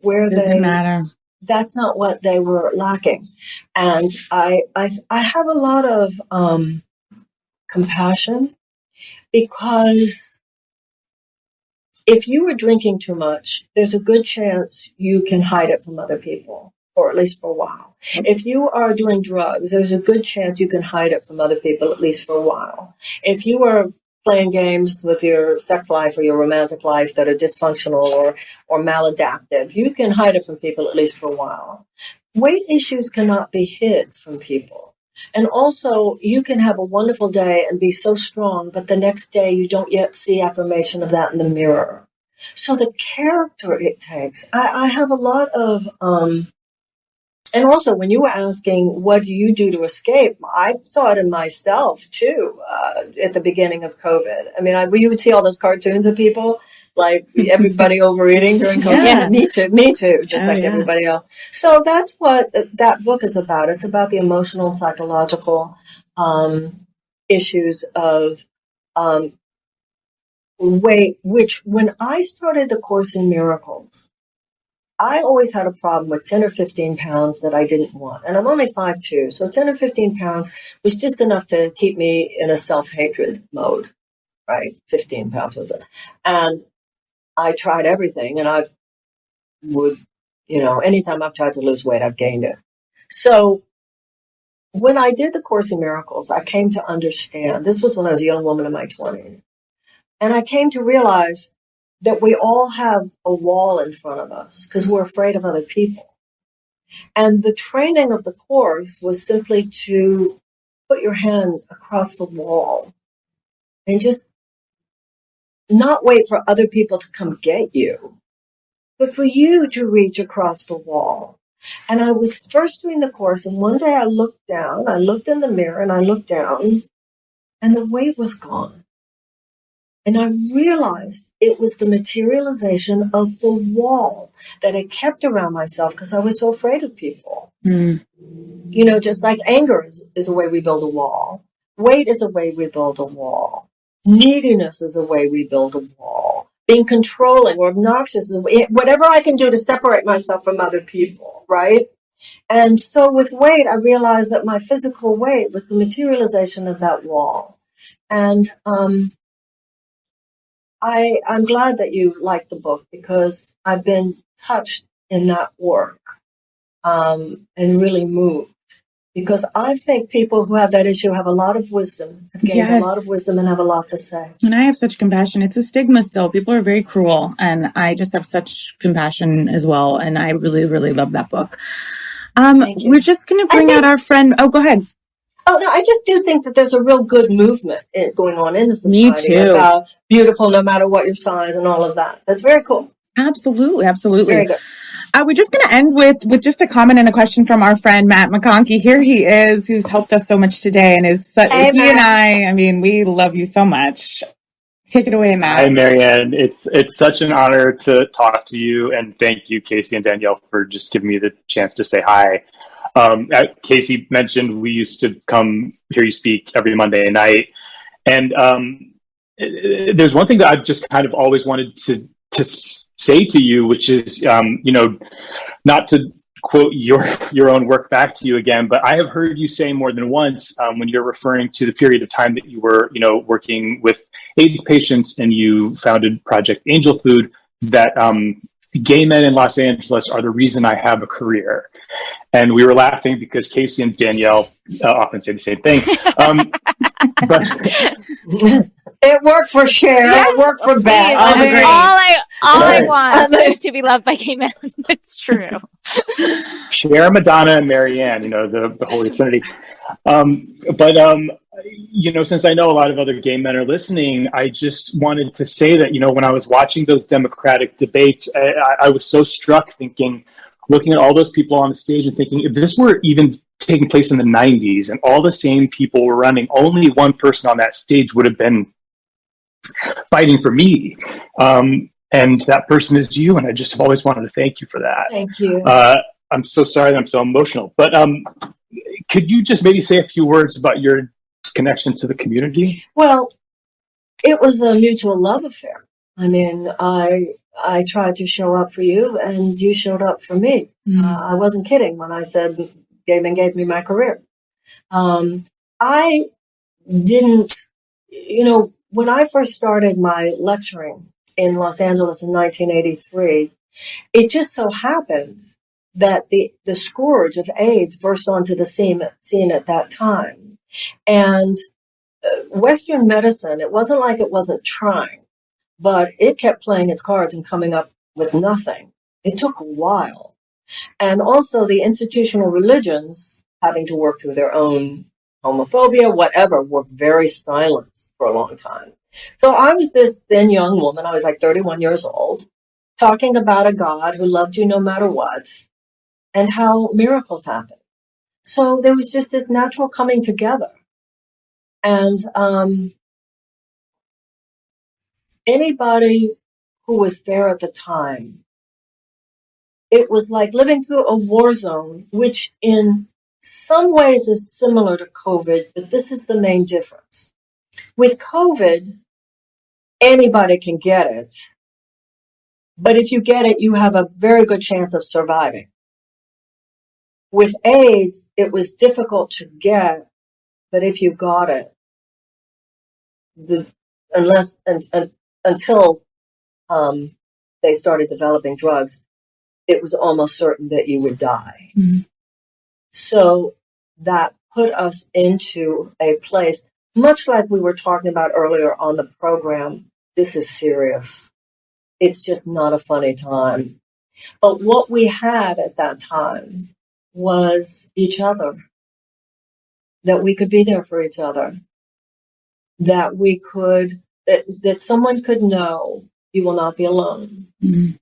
where Doesn't matter. That's not what they were lacking. And I have a lot of compassion, because if you are drinking too much, there's a good chance you can hide it from other people, or at least for a while. If you are doing drugs, there's a good chance you can hide it from other people, at least for a while. If you are playing games with your sex life or your romantic life that are dysfunctional or maladaptive, you can hide it from people at least for a while. Weight issues cannot be hid from people. And also, you can have a wonderful day and be so strong, but the next day you don't yet see affirmation of that in the mirror. So the character it takes, I have a lot of, and also, when you were asking, what do you do to escape? I saw it in myself, too, at the beginning of COVID. I mean, you would see all those cartoons of people, like everybody overeating during COVID. Yes. Me too, just everybody else. So that's what that book is about. It's about the emotional and psychological issues of weight, which when I started the Course in Miracles, I always had a problem with 10 or 15 pounds that I didn't want. And I'm only 5'2", so 10 or 15 pounds was just enough to keep me in a self-hatred mode, right? 15 pounds was it. And I tried everything, and anytime I've tried to lose weight, I've gained it. So when I did the Course in Miracles, I came to understand, this was when I was a young woman in my 20s, and I came to realize that we all have a wall in front of us because we're afraid of other people. And the training of the course was simply to put your hand across the wall and just not wait for other people to come get you, but for you to reach across the wall. And I was first doing the course, and one day I looked down, I looked in the mirror, and I looked down, and the weight was gone. And I realized it was the materialization of the wall that I kept around myself because I was so afraid of people. Mm. You know, just like anger is a way we build a wall. Weight is a way we build a wall. Neediness is a way we build a wall. Being controlling or obnoxious is whatever I can do to separate myself from other people, right? And so with weight, I realized that my physical weight was the materialization of that wall. And I'm glad that you liked the book, because I've been touched in that work and really moved. Because I think people who have that issue have a lot of wisdom, have gained a lot of wisdom, and have a lot to say. And I have such compassion. It's a stigma still. People are very cruel, and I just have such compassion as well. And I really, really love that book. We're just going to bring out our friend. Oh, go ahead. Oh, no, I just do think that there's a real good movement going on in the society. Me too. About beautiful no matter what your size and all of that. That's very cool. Absolutely. Absolutely. Very good. We're just going to end with just a comment and a question from our friend, Matt McConkey. Here he is, who's helped us so much today. And and I mean, we love you so much. Take it away, Matt. Hi, Marianne. It's such an honor to talk to you, and thank you, Casey and Danielle, for just giving me the chance to say hi. As Casey mentioned, we used to come hear you speak every Monday night, and there's one thing that I've just kind of always wanted to say to you, which is, not to quote your own work back to you again, but I have heard you say more than once when you're referring to the period of time that you were, working with AIDS patients and you founded Project Angel Food, that gay men in Los Angeles are the reason I have a career. And we were laughing because Casey and Danielle often say the same thing. But it worked for Cher. It worked for Beth. All I want is to be loved by gay men. It's true. Cher, Madonna, and Marianne, the Holy Trinity. Since I know a lot of other gay men are listening, I just wanted to say that, when I was watching those Democratic debates, I was so struck looking at all those people on the stage and thinking, if this were even taking place in the 90s and all the same people were running, only one person on that stage would have been fighting for me. And that person is you. And I just have always wanted to thank you for that. Thank you. I'm so sorry that I'm so emotional, but could you just maybe say a few words about your connection to the community? Well, it was a mutual love affair. I mean, I tried to show up for you and you showed up for me. I wasn't kidding when I said gay men gave me my career. I didn't, when I first started my lecturing in Los Angeles in 1983, it just so happened that the scourge of AIDS burst onto the scene at that time. And Western medicine, it wasn't like it wasn't trying, but it kept playing its cards and coming up with nothing. It took a while. And also the institutional religions, having to work through their own homophobia, whatever, were very silent for a long time. So I was this thin young woman, I was like 31 years old, talking about a God who loved you no matter what, and how miracles happen. So there was just this natural coming together. And anybody who was there at the time, it was like living through a war zone, which in some ways is similar to COVID, but this is the main difference. With COVID, anybody can get it, but if you get it, you have a very good chance of surviving. With AIDS, it was difficult to get, but if you got it, until they started developing drugs, it was almost certain that you would die. Mm-hmm. So that put us into a place, much like we were talking about earlier on the program. This is serious. It's just not a funny time. But what we had at that time was each other, that we could be there for each other, that we could, that someone could know you will not be alone. Mm-hmm.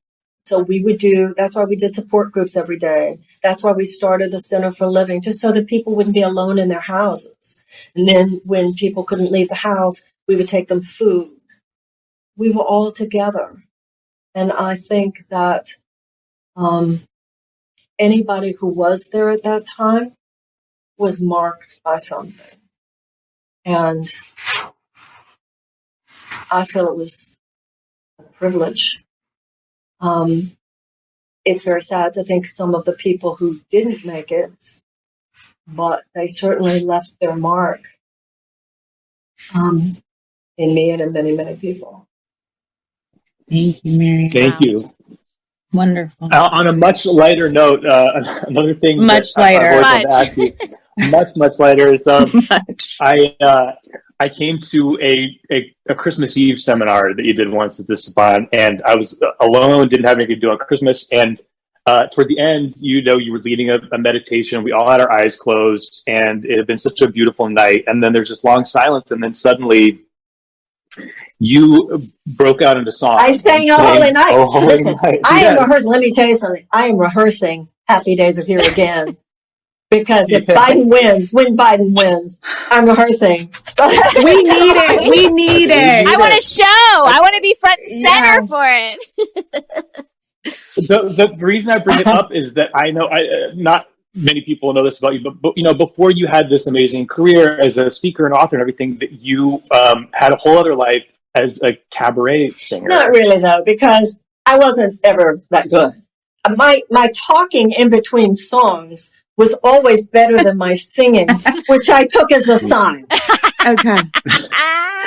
So that's why we did support groups every day. That's why we started the Center for Living, just so that people wouldn't be alone in their houses. And then when people couldn't leave the house, we would take them food. We were all together. And I think that anybody who was there at that time was marked by something. And I feel it was a privilege. It's very sad to think some of the people who didn't make it, but they certainly left their mark in me and in many, many people. Thank you, Marianne. Thank you. Wonderful. On a much lighter note, another thing much lighter. Much lighter is I came to a Christmas Eve seminar that you did once at the salon, and I was alone, didn't have anything to do on Christmas. And toward the end, you were leading a meditation. We all had our eyes closed, and it had been such a beautiful night. And then there's this long silence, and then suddenly you broke out into song. I sang "Oh Holy Night." Oh, Holy Listen, Night. I am rehearsing. Let me tell you something. I am rehearsing "Happy Days Are Here Again." because if when Biden wins, I'm rehearsing. We need it. We need it. I want a show. I want to be front and center for it. The reason I bring it up is that I know not many people know this about you, but you know, before you had this amazing career as a speaker and author and everything, that you had a whole other life as a cabaret singer. Not really though, because I wasn't ever that good. My talking in between songs was always better than my singing, which I took as a sign. Okay.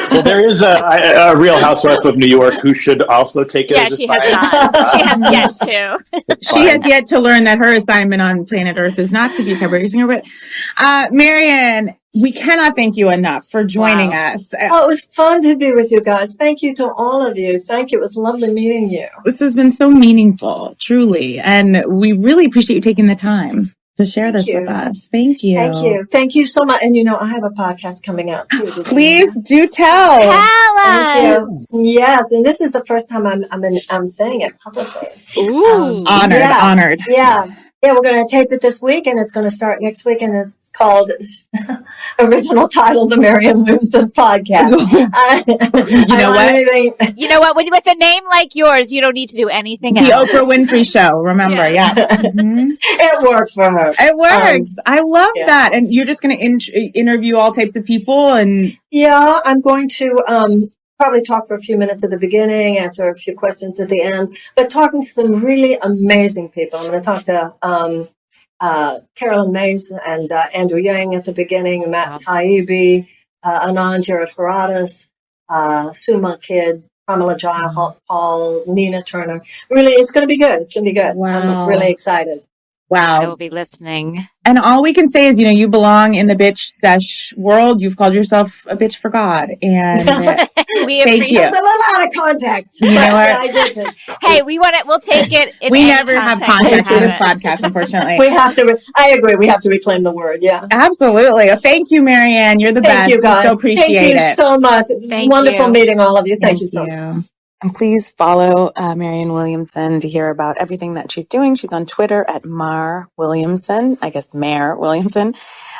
Well, there is a Real Housewife of New York who should also take it. Yeah, as a she sign. has not. She has yet to. She has yet to learn that her assignment on planet Earth is not to be a cabaret singer. But Marianne, we cannot thank you enough for joining us. Oh, it was fun to be with you guys. Thank you to all of you. Thank you. It was lovely meeting you. This has been so meaningful, truly. And we really appreciate you taking the time to share this with us. Thank you. Thank you. Thank you so much. And you know, I have a podcast coming out too. Please do tell. Tell us. Thank you. Yes, and this is the first time I'm saying it publicly. Ooh. Honored. Yeah. We're going to tape it this week, and it's going to start next week, and it's called original title, the Marianne Williamson podcast. You know what? With a name like yours, you don't need to do anything else. The Oprah Winfrey Show. Remember, yeah. Mm-hmm. It works for her. It works. I love that. And you're just going to interview all types of people, and I'm going to probably talk for a few minutes at the beginning, answer a few questions at the end, but talking to some really amazing people. I'm going to talk to Carolyn Mays and Andrew Yang at the beginning, Matt Taibbi, Anand Jared-Haradas, Suma Kid, Pamela Jaya Paul, Nina Turner. Really, it's going to be good. It's going to be good. Wow. I'm really excited. Wow. I will be listening. And all we can say is, you belong in the Bitch Sesh world. You've called yourself a bitch for God. And we thank you. It's a little out of context. You know what? Hey, we'll take it. We never have context for this podcast, unfortunately. We have to, I agree. We have to reclaim the word. Yeah. Absolutely. Thank you, Marianne. You're the best. You guys. We so appreciate it. Thank you so much. Wonderful meeting all of you. Thank you so much. And please follow Marianne Williamson to hear about everything that she's doing. She's on Twitter at Mar Williamson, I guess Mare Williamson,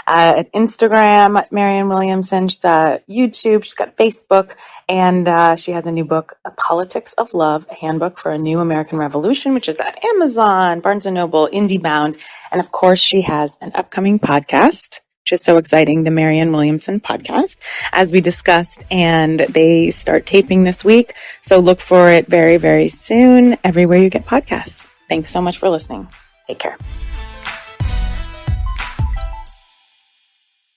at Instagram at Marianne Williamson. She's got YouTube, she's got Facebook, and she has a new book, A Politics of Love, a handbook for a new American revolution, which is at Amazon, Barnes & Noble, IndieBound. And of course, she has an upcoming podcast, which is so exciting, the Marianne Williamson podcast, as we discussed, and they start taping this week. So look for it very, very soon, everywhere you get podcasts. Thanks so much for listening. Take care.